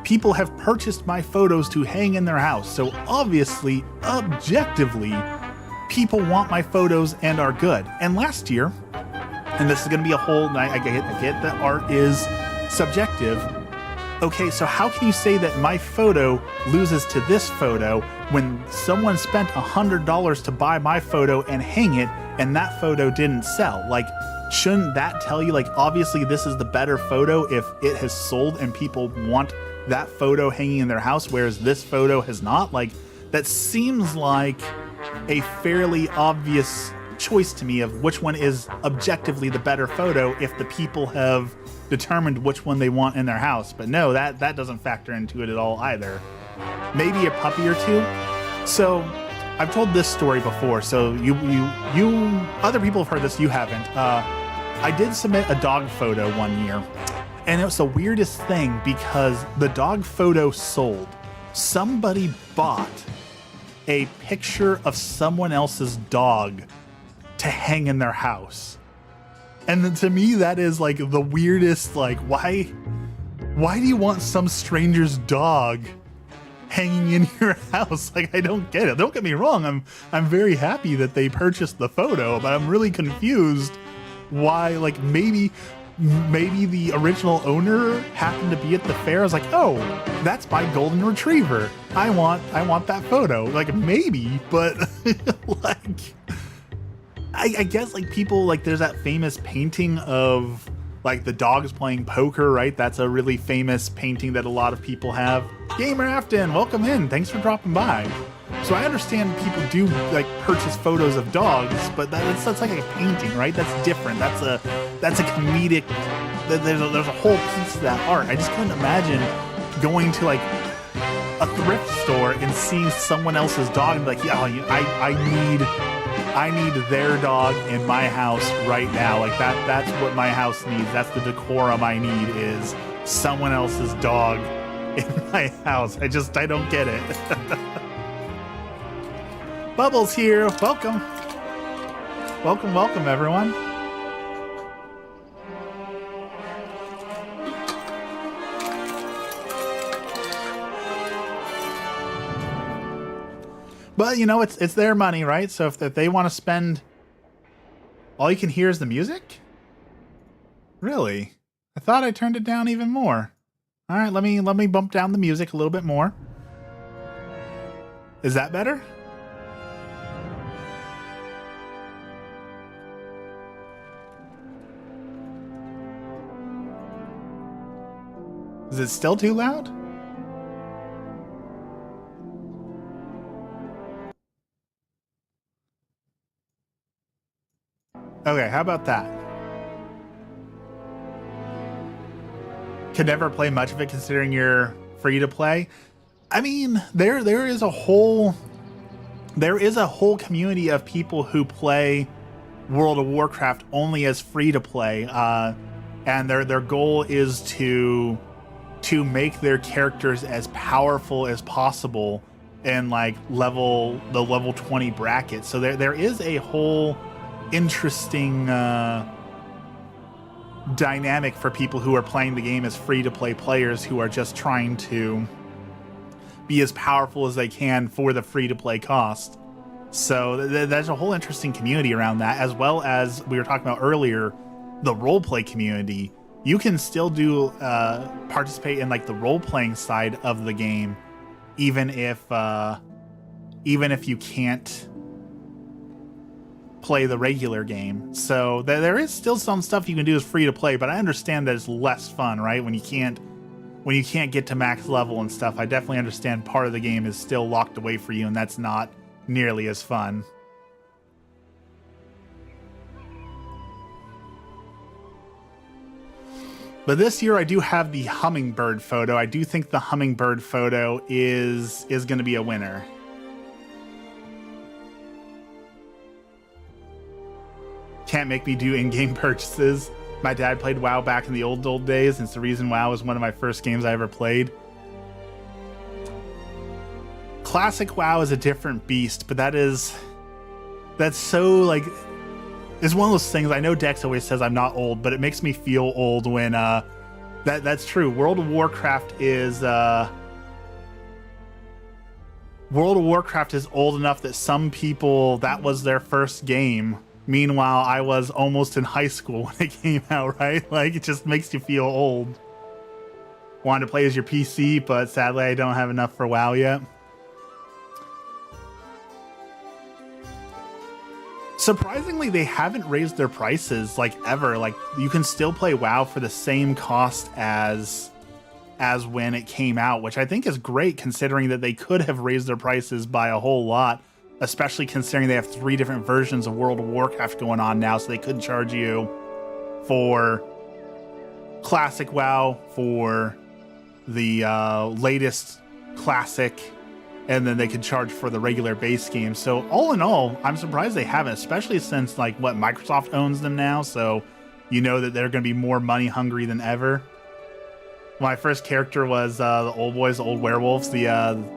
Speaker 1: People have purchased my photos to hang in their house. So obviously, objectively, people want my photos and are good. And last year, and this is going to be a whole night, I get that art is subjective. Okay, so how can you say that my photo loses to this photo when someone spent $100 to buy my photo and hang it, and that photo didn't sell? Like, shouldn't that tell you, like, obviously this is the better photo if it has sold and people want that photo hanging in their house, whereas this photo has not? Like, that seems like a fairly obvious choice to me of which one is objectively the better photo if the people have determined which one they want in their house. But no, that doesn't factor into it at all either. Maybe a puppy or two. So I've told this story before, so you other people have heard this, you haven't. I did submit a dog photo one year, and it was the weirdest thing because the dog photo sold. Somebody bought a picture of someone else's dog to hang in their house. And then to me, that is like the weirdest, like, why do you want some stranger's dog hanging in your house? Like, I don't get it. Don't get me wrong, I'm very happy that they purchased the photo, but I'm really confused why. Like, maybe the original owner happened to be at the fair. I was like, oh, that's my golden retriever. I want that photo. Like, maybe, but like, I guess, like, people, like, there's that famous painting of like the dogs playing poker, right? That's a really famous painting that a lot of people have. Gamer Afton, welcome in. Thanks for dropping by. So I understand people do like purchase photos of dogs, but that's like a painting, right? That's different. That's a comedic. There's a whole piece of that art. I just couldn't imagine going to like a thrift store and seeing someone else's dog and be like, yeah, I need their dog in my house right now. Like that's what my house needs. That's the decorum I need, is someone else's dog in my house. I don't get it. Bubbles here. Welcome. Welcome, everyone. But, you know, it's their money, right? So if they want to spend... All you can hear is the music? Really? I thought I turned it down even more. All right, let me bump down the music a little bit more. Is that better? Is it still too loud? Okay, how about that? Could never play much of it considering you're free to play. I mean, there is a whole community of people who play World of Warcraft only as free to play, and their goal is to make their characters as powerful as possible in like level 20 bracket. So there is a whole interesting dynamic for people who are playing the game as free-to-play players who are just trying to be as powerful as they can for the free-to-play cost. So there's a whole interesting community around that, as well as we were talking about earlier, the roleplay community. You can still do participate in like the role-playing side of the game, even if you can't play the regular game. So there is still some stuff you can do as free to play, but I understand that it's less fun, right? When you can't get to max level and stuff. I definitely understand part of the game is still locked away for you, and that's not nearly as fun. But this year I do have the hummingbird photo. I do think the hummingbird photo is going to be a winner. Can't make me do in-game purchases. My dad played WoW back in the old days, and it's the reason WoW was one of my first games I ever played. Classic WoW is a different beast, but that's so like, it's one of those things. I know Dex always says I'm not old, but it makes me feel old when that's true. World of Warcraft is old enough that some people that was their first game. Meanwhile, I was almost in high school when it came out, right? Like, it just makes you feel old. Wanted to play as your PC, but sadly I don't have enough for WoW yet. Surprisingly, they haven't raised their prices, like, ever. Like, you can still play WoW for the same cost as when it came out, which I think is great, considering that they could have raised their prices by a whole lot. Especially considering they have 3 different versions of World of Warcraft going on now, so they could charge you for Classic WoW, for the latest Classic, and then they could charge for the regular base game. So all in all, I'm surprised they haven't, especially since like what Microsoft owns them now, so you know that they're going to be more money hungry than ever. My first character was the old boys, the old werewolves, the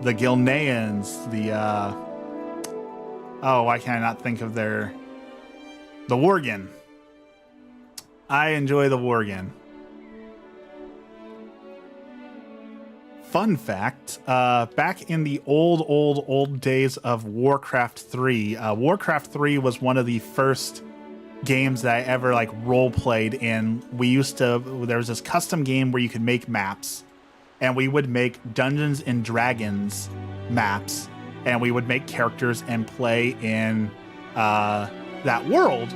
Speaker 1: Gilneans, oh, why can I not think of the Worgen. I enjoy the Worgen. Fun fact, back in the old days of Warcraft 3, Warcraft 3 was one of the first games that I ever like role played in. There was this custom game where you could make maps, and we would make Dungeons and Dragons maps, and we would make characters and play in that world.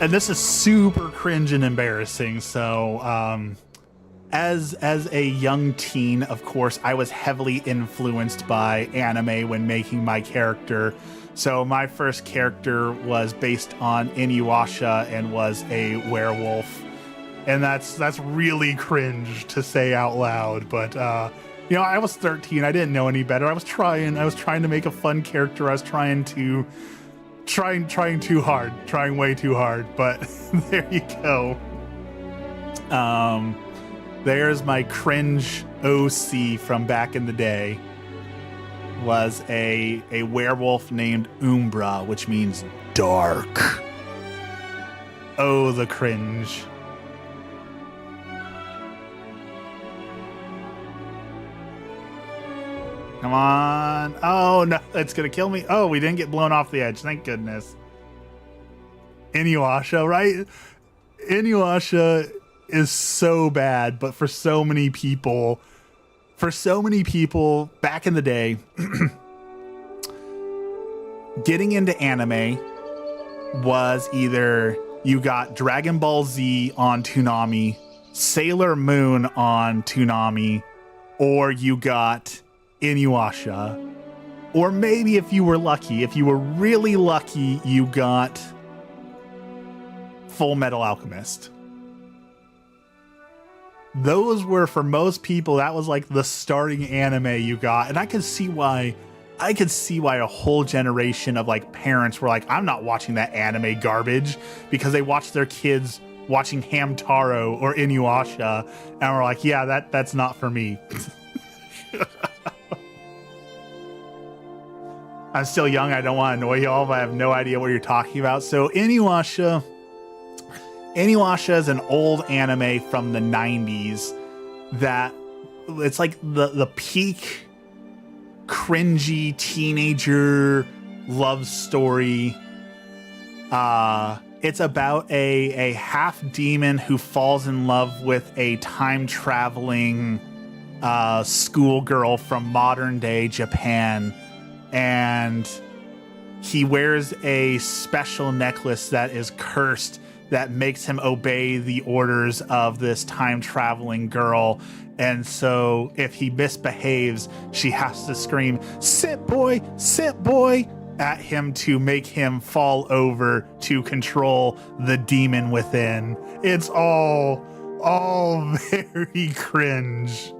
Speaker 1: and this is super cringe and embarrassing. So, as a young teen, of course, I was heavily influenced by anime when making my character. So my first character was based on Inuyasha and was a werewolf. And that's really cringe to say out loud, but you know, I was 13. I didn't know any better. I was trying to make a fun character. I was trying too hard, trying way too hard, but there you go. There's my cringe OC from back in the day. Was a werewolf named Umbra, which means dark. Oh, the cringe. Come on. Oh, no, it's going to kill me. Oh, we didn't get blown off the edge. Thank goodness. Inuyasha, right? Inuyasha is so bad, but for so many people back in the day, getting into anime was either you got Dragon Ball Z on Toonami, Sailor Moon on Toonami, or you got Inuyasha. Or maybe if you were really lucky, you got Full Metal Alchemist. Those were, for most people, that was like the starting anime you got. And I could see why a whole generation of like parents were like, I'm not watching that anime garbage, because they watched their kids watching Hamtaro or Inuyasha and were like, yeah, that's not for me. I'm still young. I don't want to annoy y'all, but I have no idea what you're talking about. So Inuyasha is an old anime from the 90s that it's like the peak cringy teenager love story. It's about a half demon who falls in love with a time traveling schoolgirl from modern day Japan, and he wears a special necklace that is cursed that makes him obey the orders of this time-traveling girl. And so if he misbehaves, she has to scream, sit boy, at him to make him fall over to control the demon within. It's all very cringe.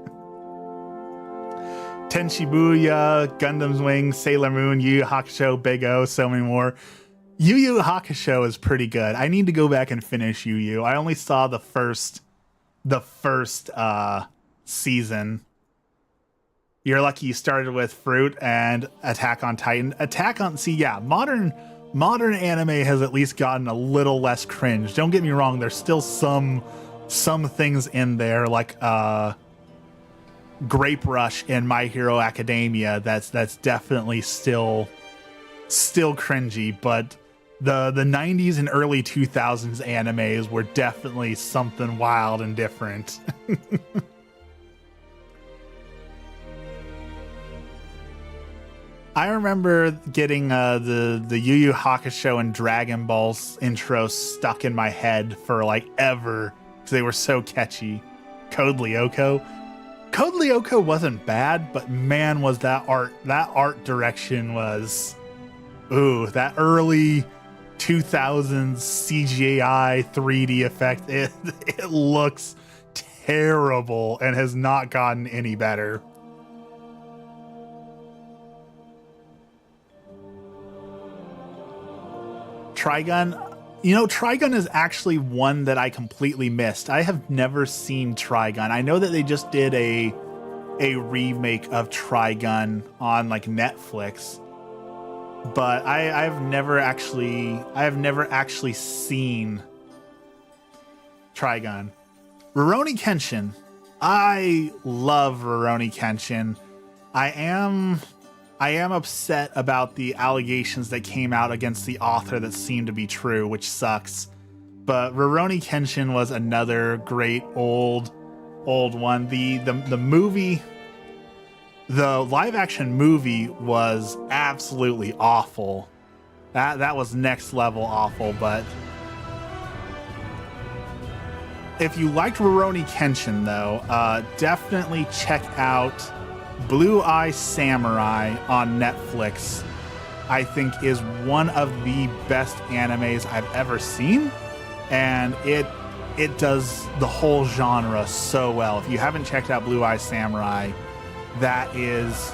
Speaker 1: Tenshibuya, Gundam's Wing, Sailor Moon, Yu Yu Hakusho, Big O, so many more. Yu Yu Hakusho is pretty good. I need to go back and finish Yu Yu. I only saw the first season. You're lucky you started with Fruit and Attack on Titan. Modern anime has at least gotten a little less cringe. Don't get me wrong, there's still some things in there like Grape Rush and My Hero Academia that's definitely still cringy, but the 90s and early 2000s animes were definitely something wild and different. I remember getting the Yu Yu Hakusho and Dragon Ball's intros stuck in my head for like ever because they were so catchy. Code Lyoko wasn't bad, but man, was that art direction was, that early 2000s CGI 3D effect. It looks terrible and has not gotten any better. Trigun. Trigun is actually one that I completely missed. I have never seen Trigun. I know that they just did a remake of Trigun on like Netflix, but I've never actually seen Trigun. Rurouni Kenshin. I love Rurouni Kenshin. I am upset about the allegations that came out against the author that seemed to be true, which sucks. But Rurouni Kenshin was another great old one. The movie, the live action movie was absolutely awful. That was next level awful, but If you liked Rurouni Kenshin, though, definitely check out Blue Eye Samurai on Netflix. I think is one of the best animes I've ever seen, and it does the whole genre so well. If you haven't checked out Blue Eye Samurai, that is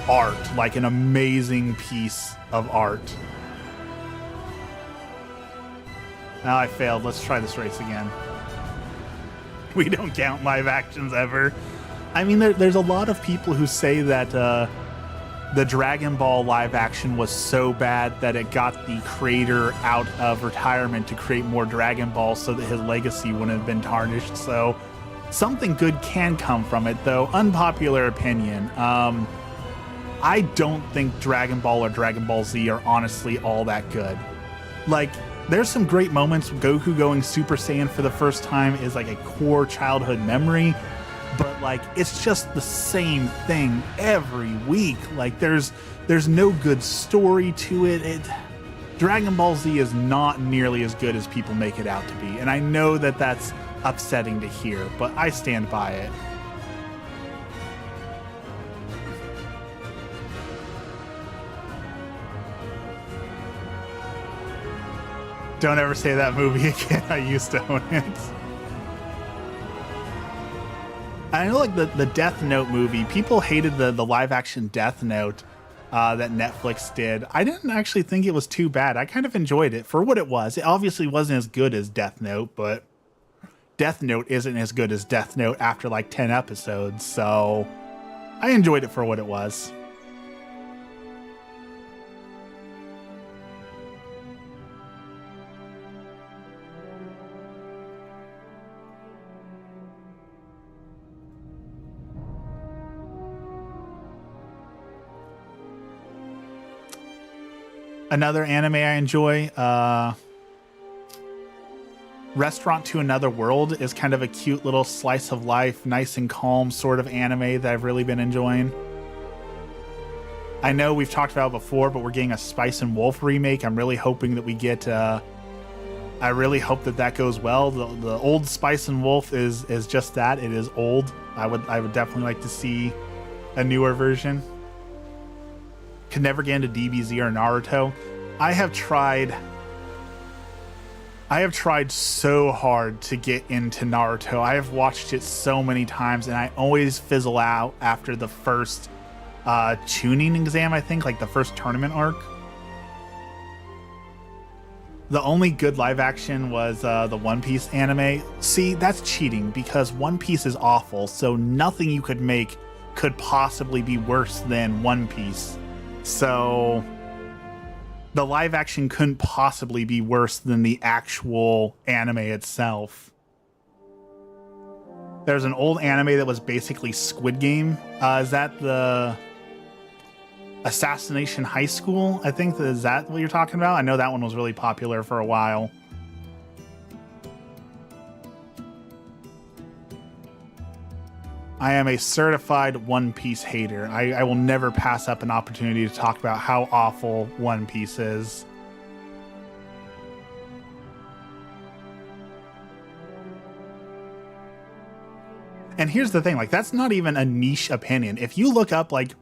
Speaker 1: art, like an amazing piece of art. Now I failed. Let's try this race again. We don't count live actions ever. I mean, there's a lot of people who say that the Dragon Ball live action was so bad that it got the creator out of retirement to create more Dragon Ball so that his legacy wouldn't have been tarnished. So something good can come from it, though. Unpopular opinion. I don't think Dragon Ball or Dragon Ball Z are honestly all that good. Like, there's some great moments. Goku going Super Saiyan for the first time is like a core childhood memory, but like it's just the same thing every week. Like there's no good story to it. Dragon Ball Z is not nearly as good as people make it out to be, and I know that that's upsetting to hear, but I stand by it. Don't ever say that movie again. I used to own it. I know, like the Death Note movie, people hated the live action Death Note that Netflix did. I didn't actually think it was too bad. I kind of enjoyed it for what it was. It obviously wasn't as good as Death Note, but Death Note isn't as good as Death Note after like 10 episodes. So I enjoyed it for what it was. Another anime I enjoy, Restaurant to Another World is kind of a cute little slice of life, nice and calm sort of anime that I've really been enjoying. I know we've talked about it before, but we're getting a Spice and Wolf remake. I'm really hoping that we get, I really hope that goes well. The old Spice and Wolf is just that. It is old. I would definitely like to see a newer version. Could never get into DBZ or Naruto. I have tried so hard to get into Naruto. I have watched it so many times, and I always fizzle out after the first tuning exam, I think, like the first tournament arc. The only good live action was the One Piece anime. See, that's cheating because One Piece is awful, so nothing you could make could possibly be worse than One Piece. So the live action couldn't possibly be worse than the actual anime itself. There's an old anime that was basically Squid Game. Is that the Assassination High School? I think is that what you're talking about? I know that one was really popular for a while. I am a certified One Piece hater. I will never pass up an opportunity to talk about how awful One Piece is. And here's the thing, like, that's not even a niche opinion. If you look up, like,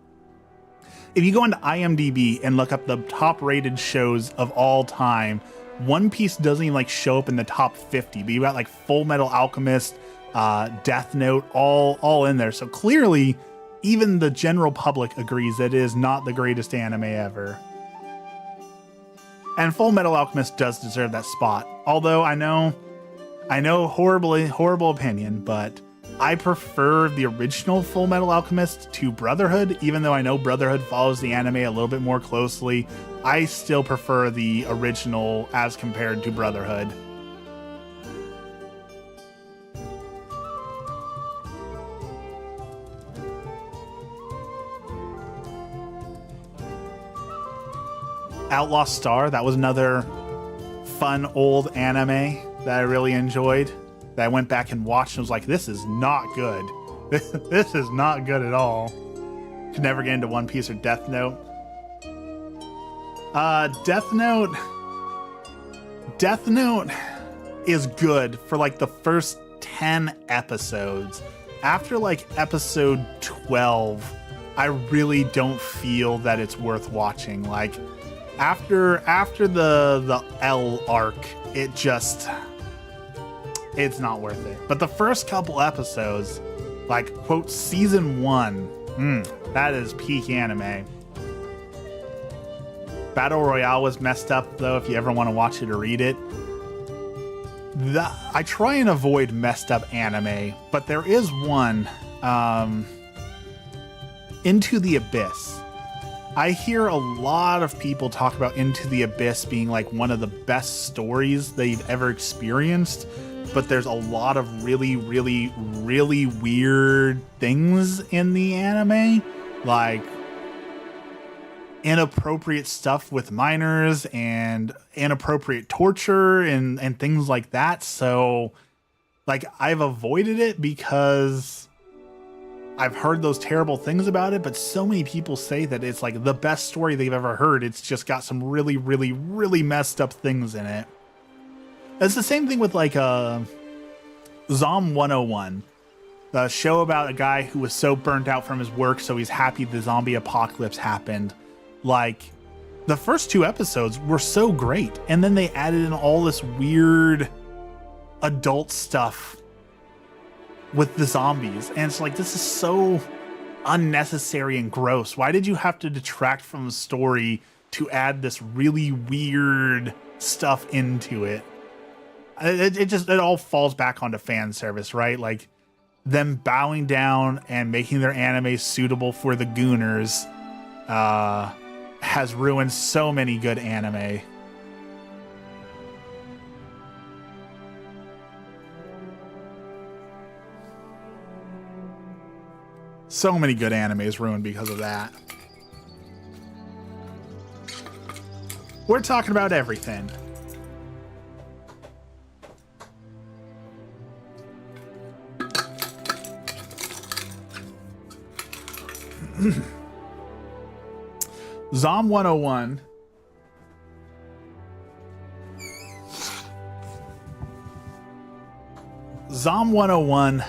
Speaker 1: if you go into IMDb and look up the top rated shows of all time, One Piece doesn't even like show up in the top 50, but you got like Full Metal Alchemist, Death Note, all in there. So clearly, even the general public agrees that it is not the greatest anime ever. And Full Metal Alchemist does deserve that spot. Although I know horrible opinion, but I prefer the original Full Metal Alchemist to Brotherhood. Even though I know Brotherhood follows the anime a little bit more closely, I still prefer the original as compared to Brotherhood. Outlaw Star, that was another fun old anime that I really enjoyed, that I went back and watched and was like, this is not good. This is not good at all. Could never get into One Piece or Death Note. Death Note, is good for like the first 10 episodes. After like episode 12, I really don't feel that it's worth watching. Like after the L arc, it's not worth it. But the first couple episodes, like quote season 1, that is peak anime. Battle Royale was messed up though, if you ever want to watch it or read it. I try and avoid messed up anime, but there is one, Into the Abyss. I hear a lot of people talk about Into the Abyss being like one of the best stories they've ever experienced, but there's a lot of really, really, really weird things in the anime, like inappropriate stuff with minors and inappropriate torture and things like that. So like I've avoided it because I've heard those terrible things about it, but so many people say that it's like the best story they've ever heard. It's just got some really, really, really messed up things in it. It's the same thing with like Zom 101, the show about a guy who was so burnt out from his work, so he's happy the zombie apocalypse happened. Like, the first 2 episodes were so great, and then they added in all this weird adult stuff with the zombies, and it's like, this is so unnecessary and gross. Why did you have to detract from the story to add this really weird stuff into it? It all falls back onto fan service, right? Like, them bowing down and making their anime suitable for the gooners has ruined so many good anime. So many good animes ruined because of that. We're talking about everything. Zom 101. Zom 101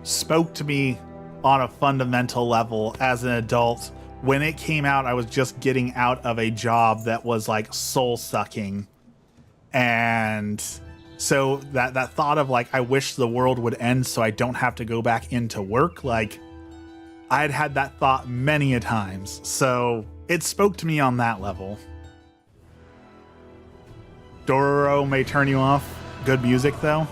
Speaker 1: spoke to me on a fundamental level as an adult. When it came out, I was just getting out of a job that was like soul sucking. And so that thought of like, I wish the world would end so I don't have to go back into work. Like, I had that thought many a times, so it spoke to me on that level. Dororo may turn you off. Good music, though.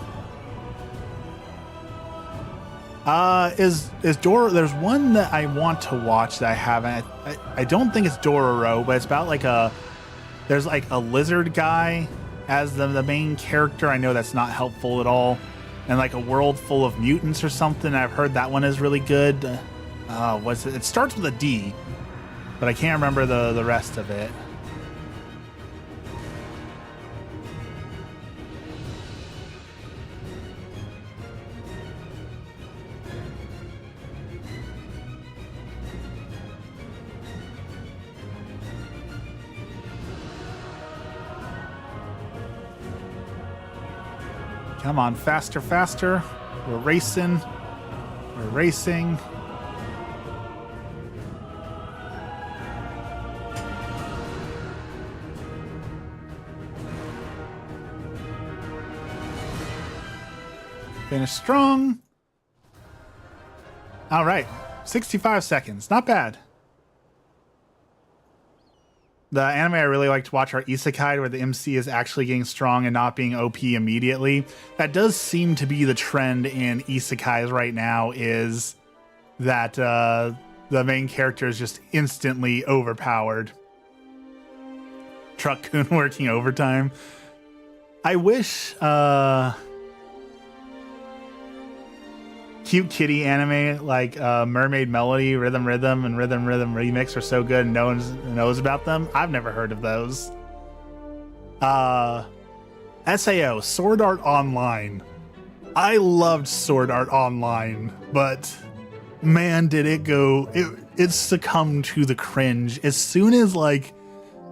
Speaker 1: Is Dororo? There's one that I want to watch that I haven't. I don't think it's Dororo, but it's about like there's like a lizard guy as the main character. I know that's not helpful at all, and like a world full of mutants or something. I've heard that one is really good. What's it? It starts with a D, but I can't remember the rest of it. Come on, faster, faster. We're racing. We're racing. Finish strong. All right, 65 seconds. Not bad. The anime I really like to watch are isekai, where the MC is actually getting strong and not being OP immediately. That does seem to be the trend in isekais right now, is that the main character is just instantly overpowered. Truck-kun working overtime. I wish cute kitty anime like Mermaid Melody, Rhythm Rhythm, and Rhythm Rhythm Remix are so good and no one knows about them. I've never heard of those. SAO, Sword Art Online. I loved Sword Art Online, but man, did it go... It succumbed to the cringe. As soon as, like,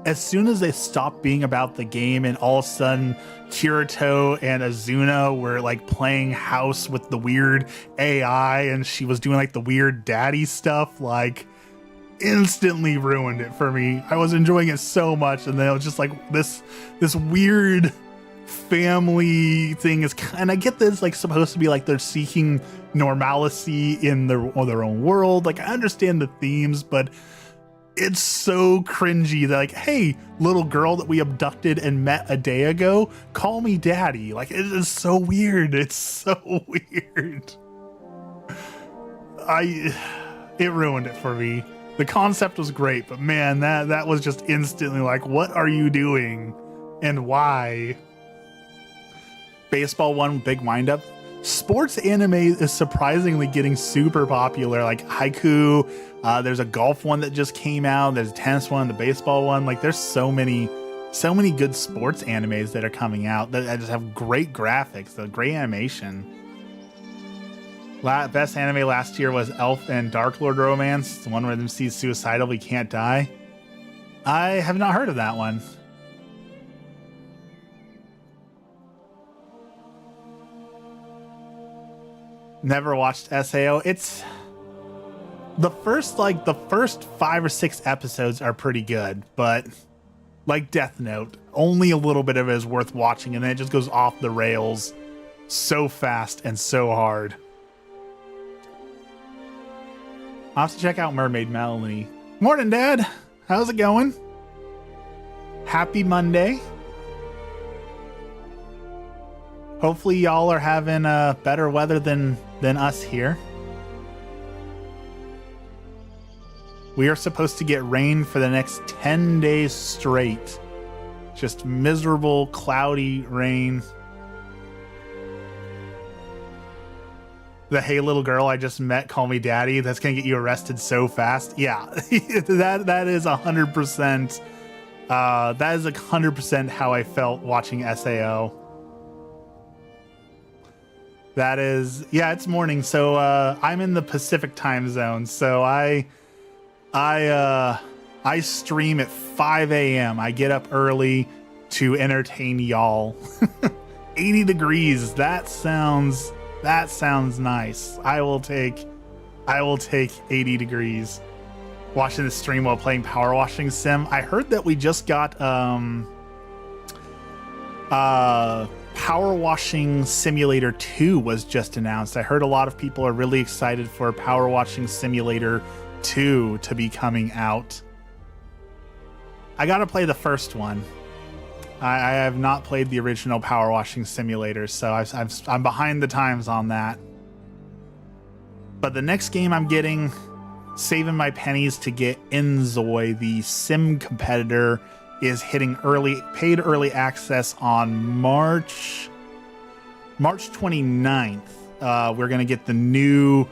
Speaker 1: as soon as they stopped being about the game and all of a sudden Kirito and Azuna were like playing house with the weird AI and she was doing like the weird daddy stuff, like instantly ruined it for me. I was enjoying it so much, and then it was just like this weird family thing is kind of, get this, like supposed to be like they're seeking normalcy in their own world. Like I understand the themes, but it's so cringy that like, hey, little girl that we abducted and met a day ago, call me daddy. Like it is so weird. It's so weird. It ruined it for me. The concept was great, but man, that was just instantly like, what are you doing and why? Baseball one, big windup. Sports anime is surprisingly getting super popular, like Haiku. There's a golf one that just came out. There's a tennis one, the baseball one. Like there's so many good sports animes that are coming out that just have great graphics, the great animation. Best anime last year was Elf and Dark Lord Romance, the one where them sees suicidal but can't die. I have not heard of that one. Never watched SAO. It's the first 5 or 6 episodes are pretty good, but like Death Note, only a little bit of it is worth watching, and then it just goes off the rails so fast and so hard. I'll have to check out Mermaid Melanie. Morning, Dad. How's it going? Happy Monday. Hopefully y'all are having better weather than us here. We are supposed to get rain for the next 10 days straight. Just miserable, cloudy rain. The "hey little girl I just met, call me daddy," that's gonna get you arrested so fast. Yeah, that is 100%. That is 100% how I felt watching SAO. That is, yeah, it's morning, so I'm in the Pacific time zone, so I stream at 5 a.m. I get up early to entertain y'all. 80 degrees. That sounds nice. I will take 80 degrees. Watching the stream while playing Power Washing Sim. I heard that we just got Power Washing Simulator 2 was just announced. I heard a lot of people are really excited for Power Washing Simulator 2 to be coming out. I gotta play the first one. I have not played the original Power Washing Simulator, so I'm behind the times on that. But the next game I'm getting, saving my pennies to get Inzoi, the sim competitor, is hitting paid early access on March 29th. We're gonna get the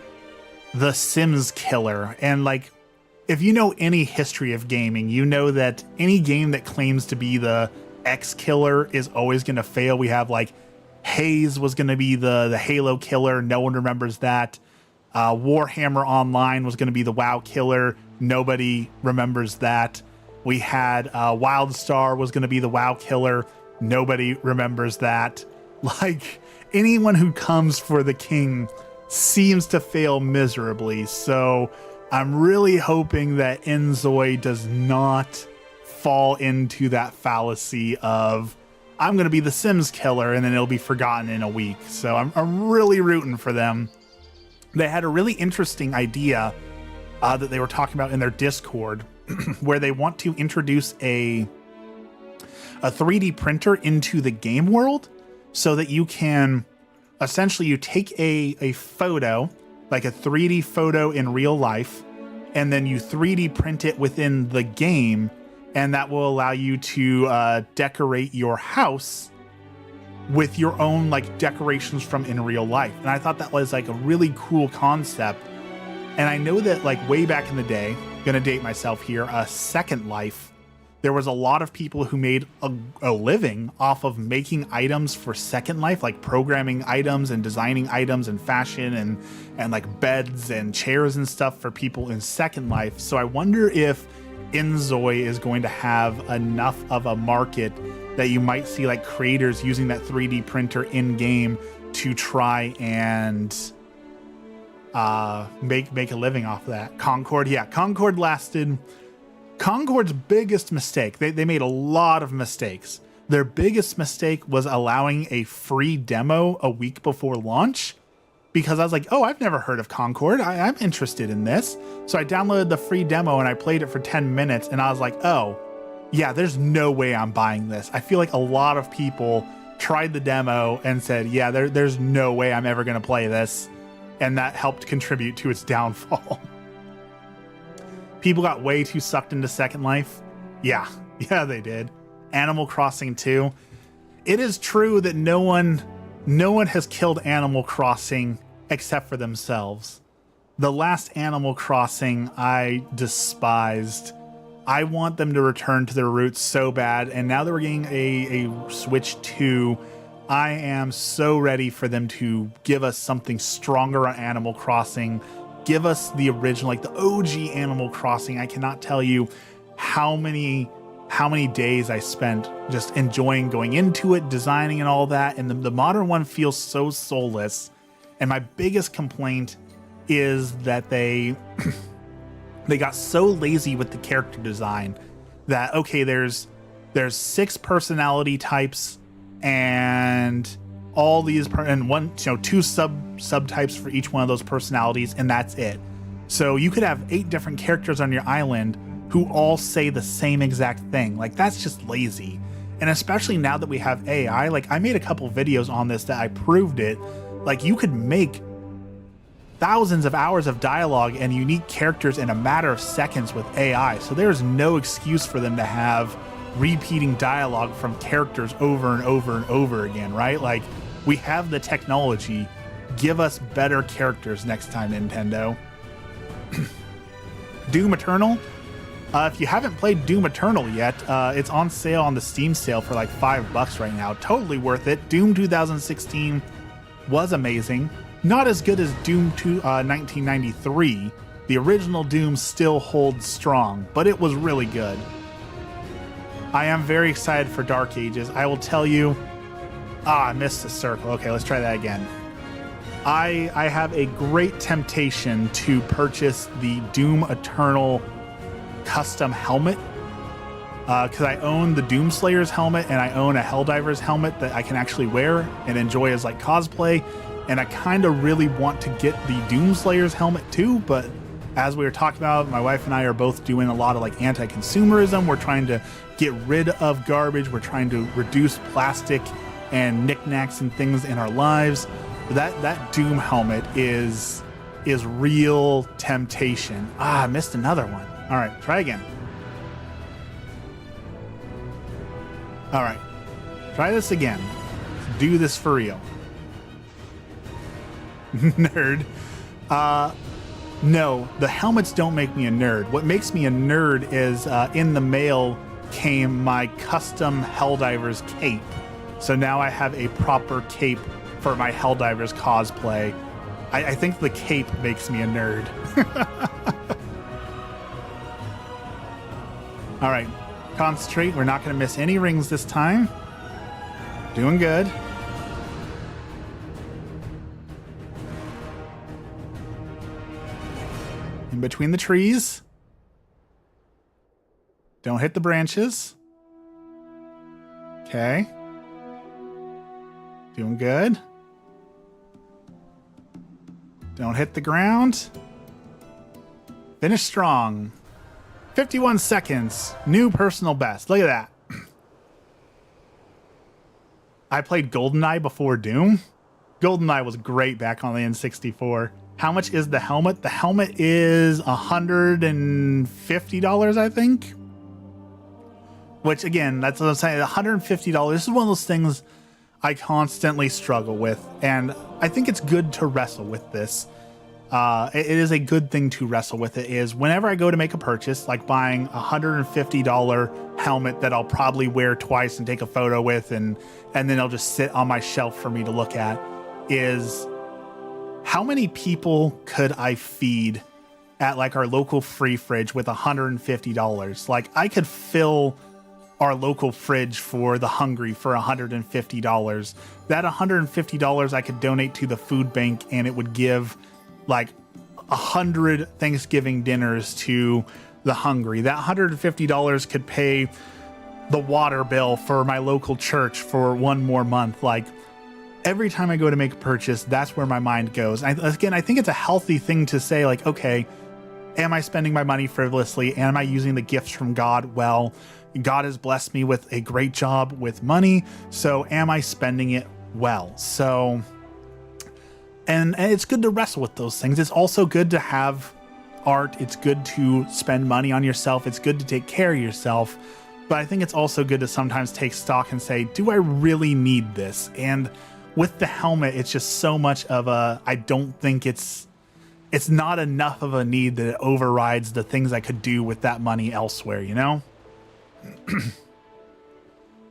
Speaker 1: Sims killer, and like, if you know any history of gaming, you know that any game that claims to be the X killer is always going to fail. We have like Haze was going to be the Halo killer. No one remembers that. Warhammer Online was going to be the WoW killer. Nobody remembers that. We had Wildstar was going to be the WoW killer. Nobody remembers that. Like, anyone who comes for the king seems to fail miserably. So I'm really hoping that Inzoi does not fall into that fallacy of, I'm going to be the Sims killer and then it'll be forgotten in a week. So I'm really rooting for them. They had a really interesting idea that they were talking about in their Discord where they want to introduce a 3D printer into the game world so that you can essentially, you take a photo, like a 3D photo in real life, and then you 3D print it within the game, and that will allow you to decorate your house with your own like decorations from in real life. And I thought that was like a really cool concept. And I know that like way back in the day, gonna date myself here, Second Life, there was a lot of people who made a living off of making items for Second Life, like programming items and designing items and fashion and like beds and chairs and stuff for people in Second Life. So I wonder if Inzoi is going to have enough of a market that you might see like creators using that 3D printer in game to try and make a living off of that. Concord, yeah, Concord lasted. Concord's biggest mistake, they made a lot of mistakes. Their biggest mistake was allowing a free demo a week before launch, because I was like, oh, I've never heard of Concord. I'm interested in this. So I downloaded the free demo and I played it for 10 minutes and I was like, oh, yeah, there's no way I'm buying this. I feel like a lot of people tried the demo and said, yeah, there's no way I'm ever going to play this. And that helped contribute to its downfall. People got way too sucked into Second Life. Yeah, they did. Animal Crossing 2. It is true that no one has killed Animal Crossing except for themselves. The last Animal Crossing I despised. I want them to return to their roots so bad, and now that we're getting a Switch 2, I am so ready for them to give us something stronger on Animal Crossing. Give us the original, like the OG Animal Crossing. I cannot tell you how many days I spent just enjoying going into it, designing and all that, and the modern one feels so soulless. And my biggest complaint is that they got so lazy with the character design that, okay, there's 6 personality types and all these and one, two subtypes for each one of those personalities, and that's it. So you could have 8 different characters on your island who all say the same exact thing. Like, that's just lazy. And especially now that we have AI, like I made a couple videos on this that I proved it. Like, you could make thousands of hours of dialogue and unique characters in a matter of seconds with AI. So there's no excuse for them to have repeating dialogue from characters over and over and over again, right? Like, we have the technology. Give us better characters next time, Nintendo. Doom Eternal. If you haven't played Doom Eternal yet, it's on sale on the Steam sale for like $5 right now. Totally worth it. Doom 2016 was amazing. Not as good as Doom 1993. The original Doom still holds strong, but it was really good. I am very excited for Dark Ages. I will tell you... I missed a circle. Okay, let's try that again. I have a great temptation to purchase the Doom Eternal custom helmet, because I own the Doomslayer's helmet and I own a Helldiver's helmet that I can actually wear and enjoy as like cosplay, and I kind of really want to get the Doomslayer's helmet too, but as we were talking about, my wife and I are both doing a lot of like anti-consumerism. We're trying to get rid of garbage. We're trying to reduce plastic and knickknacks and things in our lives. That Doom helmet is real temptation. I missed another one. All right, try again. All right, try this again. Let's do this for real. Nerd. No, the helmets don't make me a nerd. What makes me a nerd is in the mail came my custom Helldiver's cape. So now I have a proper cape for my Helldiver's cosplay. I think the cape makes me a nerd. All right, concentrate. We're not going to miss any rings this time. Doing good. In between the trees. Don't hit the branches. Okay. Doing good. Don't hit the ground. Finish strong. 51 seconds. New personal best. Look at that. I played GoldenEye before Doom. GoldenEye was great back on the N64. How much is the helmet? The helmet is $150, I think. Which, again, that's what I'm saying. $150. This is one of those things I constantly struggle with. And I think it's good to wrestle with this. It is a good thing to wrestle with. It is whenever I go to make a purchase, like buying a $150 helmet that I'll probably wear twice and take a photo with, and then it'll just sit on my shelf for me to look at, is how many people could I feed at like our local free fridge with $150. Like I could fill our local fridge for the hungry for $150. That $150 I could donate to the food bank, and it would give like 100 Thanksgiving dinners to the hungry. That $150 could pay the water bill for my local church for one more month. Like every time I go to make a purchase, that's where my mind goes. Again, I think it's a healthy thing to say, like, okay, am I spending my money frivolously? Am I using the gifts from God well? God has blessed me with a great job with money, so am I spending it well? So, and it's good to wrestle with those things. It's also good to have art. It's good to spend money on yourself. It's good to take care of yourself. But I think it's also good to sometimes take stock and say, do I really need this? And with the helmet, it's just so much of a, I don't think it's not enough of a need that it overrides the things I could do with that money elsewhere, you know?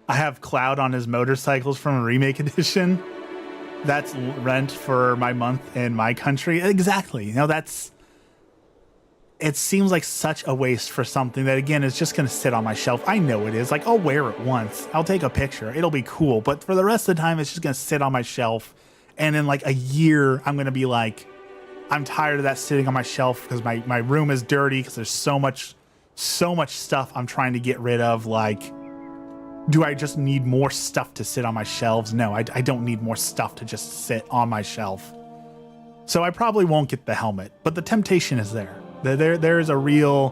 Speaker 1: I have Cloud on his motorcycles from a remake edition. That's rent for my month in my country. Exactly. You know, it seems like such a waste for something that, again, is just going to sit on my shelf. I know it is. Like, I'll wear it once. I'll take a picture. It'll be cool. But for the rest of the time, it's just going to sit on my shelf. And in like a year, I'm going to be like, I'm tired of that sitting on my shelf because my room is dirty because there's so much stuff I'm trying to get rid of. Like, do I just need more stuff to sit on my shelves? No, I don't need more stuff to just sit on my shelf. So I probably won't get the helmet, but the temptation is there. There is a real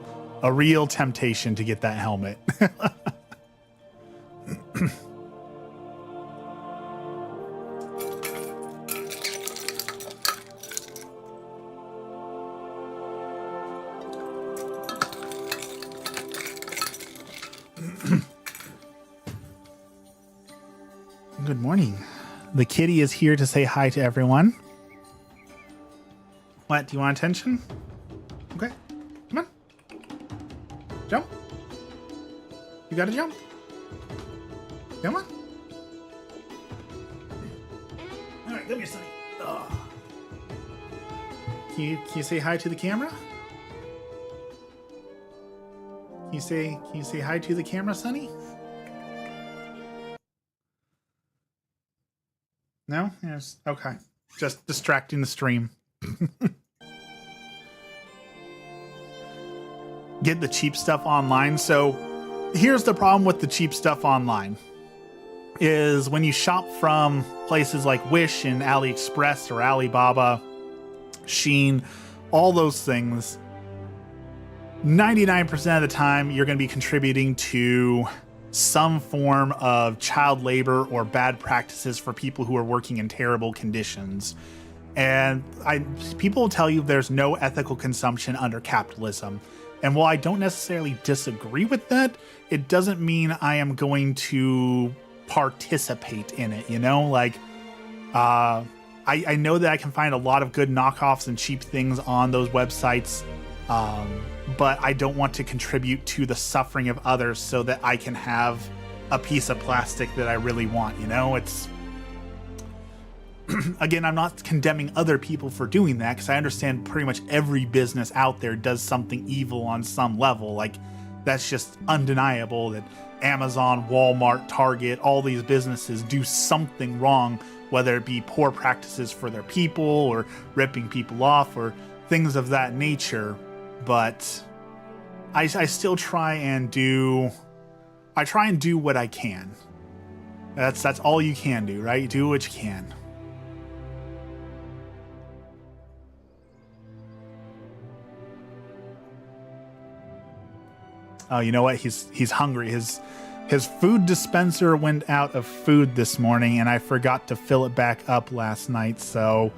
Speaker 1: temptation to get that helmet. Good morning. The kitty is here to say hi to everyone. What? Do you want attention? Okay. Come on. Jump. You gotta jump. Come on. All right, come here, Sonny. Oh. Can you say hi to the camera? Can you say hi to the camera, Sonny? No? Yes. Okay. Just distracting the stream. Get the cheap stuff online. So here's the problem with the cheap stuff online is when you shop from places like Wish and AliExpress or Alibaba, Shein, all those things, 99% of the time you're going to be contributing to some form of child labor or bad practices for people who are working in terrible conditions. And people will tell you there's no ethical consumption under capitalism. And while I don't necessarily disagree with that, it doesn't mean I am going to participate in it, you know? Like, I know that I can find a lot of good knockoffs and cheap things on those websites, but I don't want to contribute to the suffering of others so that I can have a piece of plastic that I really want, you know? It's... Again, I'm not condemning other people for doing that because I understand pretty much every business out there does something evil on some level. Like, that's just undeniable that Amazon, Walmart, Target, all these businesses do something wrong, whether it be poor practices for their people or ripping people off or things of that nature. But I still try and do what I can. That's all you can do, right? Do what you can. Oh, you know what? He's hungry. His food dispenser went out of food this morning, and I forgot to fill it back up last night. So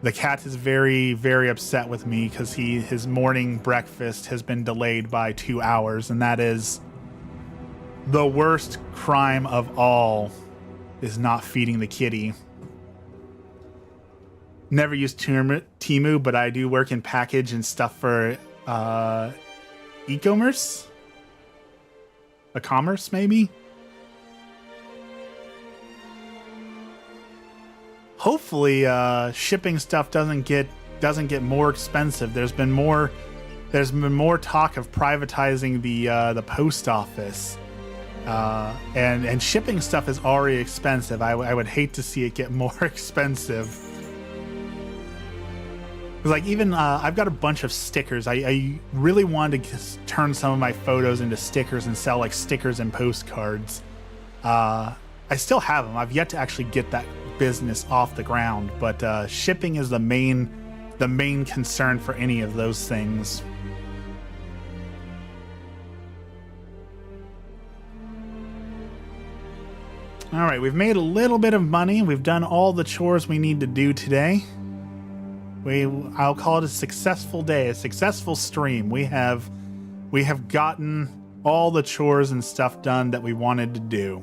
Speaker 1: the cat is very, very upset with me because his morning breakfast has been delayed by 2 hours, and that is the worst crime of all, is not feeding the kitty. Never used Temu, but I do work in package and stuff for e-commerce? A commerce, maybe? Hopefully, shipping stuff doesn't get doesn't get more expensive. There's been more talk of privatizing the post office, and shipping stuff is already expensive. I would hate to see it get more expensive. Like, even I've got a bunch of stickers. I really wanted to turn some of my photos into stickers and sell like stickers and postcards. I still have them. I've yet to actually get that business off the ground, but shipping is the main concern for any of those things. All right, we've made a little bit of money. We've done all the chores we need to do today. I'll call it a successful day, a successful stream. We have gotten all the chores and stuff done that we wanted to do.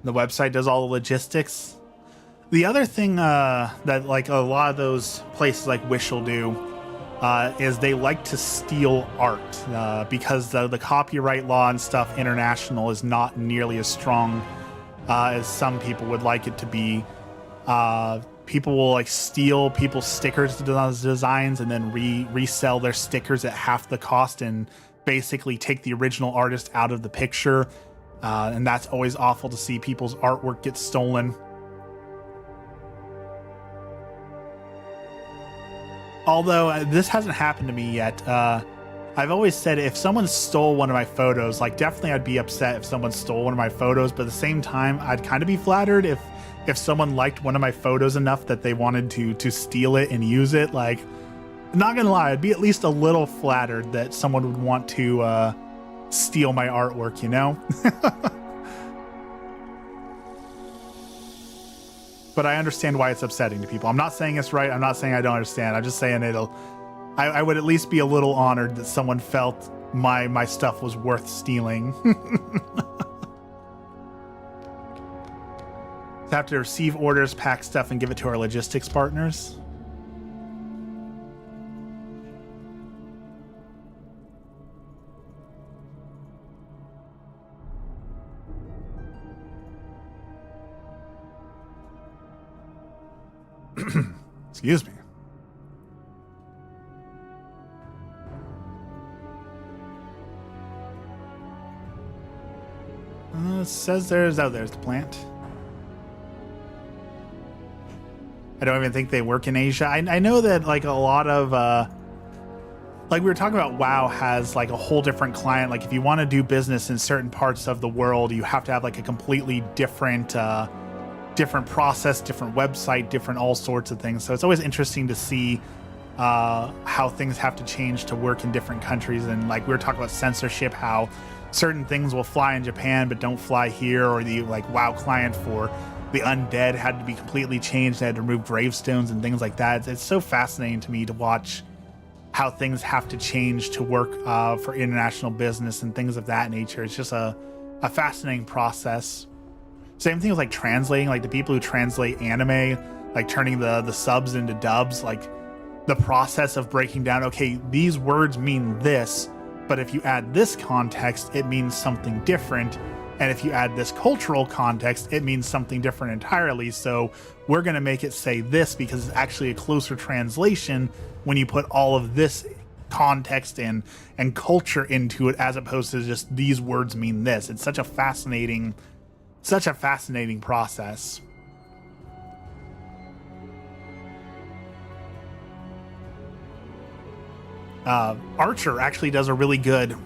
Speaker 1: The website does all the logistics. The other thing that like a lot of those places like Wish will do is they like to steal art because the copyright law and stuff international is not nearly as strong as some people would like it to be. People will like steal people's stickers designs and then resell their stickers at half the cost and basically take the original artist out of the picture. And that's always awful to see people's artwork get stolen. Although this hasn't happened to me yet. I've always said if someone stole one of my photos, like definitely I'd be upset if someone stole one of my photos, but at the same time, I'd kind of be flattered if someone liked one of my photos enough that they wanted to steal it and use it. Like, not gonna lie, I'd be at least a little flattered that someone would want to steal my artwork, you know? But I understand why it's upsetting to people. I'm not saying it's right. I'm not saying I don't understand. I'm just saying I would at least be a little honored that someone felt my stuff was worth stealing. Have to receive orders, pack stuff, and give it to our logistics partners. Excuse me. It says there's the plant. I don't even think they work in Asia. I know that like a lot of like we were talking about, WoW has like a whole different client. Like if you want to do business in certain parts of the world, you have to have like a completely different process, different website, different all sorts of things. So it's always interesting to see how things have to change to work in different countries. And like we were talking about censorship, how certain things will fly in Japan but don't fly here, or the like WoW client for the undead had to be completely changed. They had to remove gravestones and things like that. It's so fascinating to me to watch how things have to change to work for international business and things of that nature. It's just a fascinating process. Same thing with like translating, like the people who translate anime, like turning the subs into dubs, like the process of breaking down, okay, these words mean this, but if you add this context, it means something different. And if you add this cultural context, it means something different entirely. So we're going to make it say this because it's actually a closer translation when you put all of this context and culture into it, as opposed to just these words mean this. It's such a fascinating process. Archer actually does a really good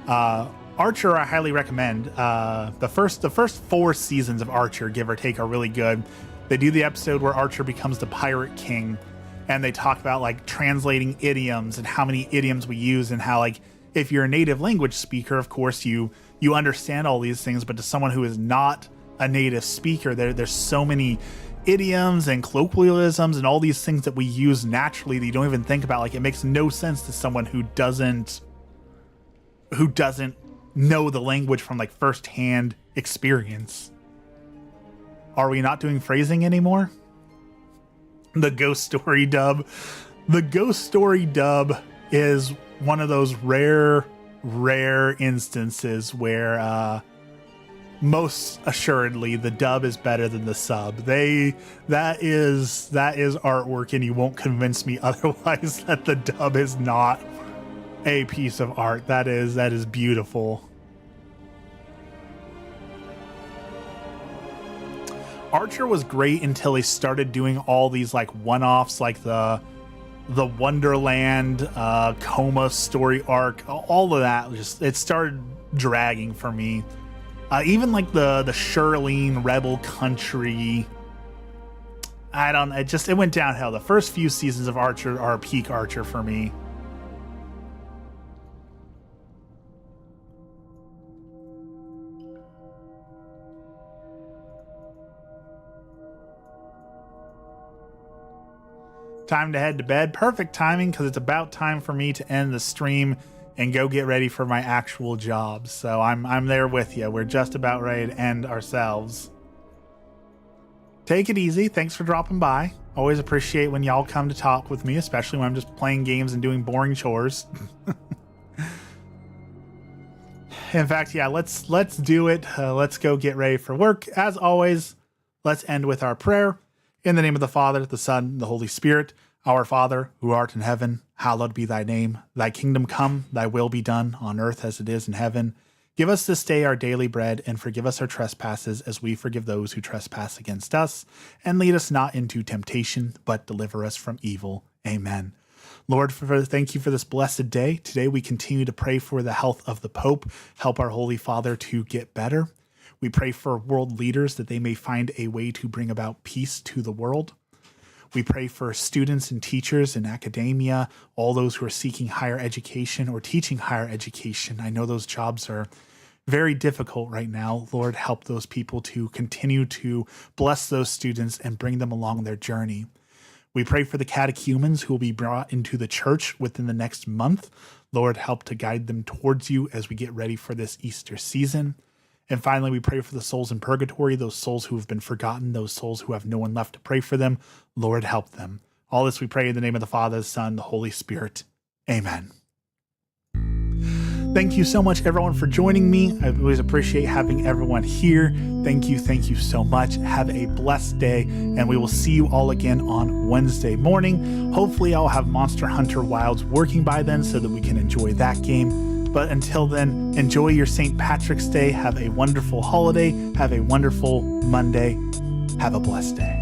Speaker 1: Archer I highly recommend. The first 4 seasons of Archer, give or take, are really good. They do the episode where Archer becomes the Pirate King, and they talk about like translating idioms and how many idioms we use, and how like if you're a native language speaker, of course you understand all these things, but to someone who is not a native speaker, there's so many idioms and colloquialisms and all these things that we use naturally that you don't even think about. Like it makes no sense to someone who doesn't know the language from like first-hand experience. Are we not doing phrasing anymore? The ghost story dub is one of those rare instances where most assuredly the dub is better than the sub. That is artwork, and you won't convince me otherwise that the dub is not a piece of art. That is beautiful. Archer was great until he started doing all these like one-offs, like the Wonderland Coma story arc. All of that it started dragging for me. Even like the Shirlene Rebel Country, it went downhill. The first few seasons of Archer are peak Archer for me. Time to head to bed. Perfect timing, because it's about time for me to end the stream and go get ready for my actual job. So I'm there with you. We're just about ready to end ourselves. Take it easy. Thanks for dropping by. Always appreciate when y'all come to talk with me, especially when I'm just playing games and doing boring chores. In fact, yeah, let's do it. Let's go get ready for work. As always, let's end with our prayer. In the name of the Father, the Son, and the Holy Spirit. Our Father, who art in heaven, hallowed be thy name. Thy kingdom come, thy will be done, on earth as it is in heaven. Give us this day our daily bread, and forgive us our trespasses as we forgive those who trespass against us. And lead us not into temptation, but deliver us from evil. Amen. Lord, thank you for this blessed day. Today we continue to pray for the health of the Pope. Help our Holy Father to get better. We pray for world leaders that they may find a way to bring about peace to the world. We pray for students and teachers in academia, all those who are seeking higher education or teaching higher education. I know those jobs are very difficult right now. Lord, help those people to continue to bless those students and bring them along their journey. We pray for the catechumens who will be brought into the church within the next month. Lord, help to guide them towards you as we get ready for this Easter season. And finally, we pray for the souls in purgatory, those souls who have been forgotten, those souls who have no one left to pray for them. Lord, help them. All this we pray in the name of the Father, the Son, the Holy Spirit. Amen. Thank you so much, everyone, for joining me. I always appreciate having everyone here. Thank you so much. Have a blessed day, and we will see you all again on Wednesday morning. Hopefully, I'll have Monster Hunter Wilds working by then so that we can enjoy that game. But until then, enjoy your St. Patrick's Day. Have a wonderful holiday. Have a wonderful Monday. Have a blessed day.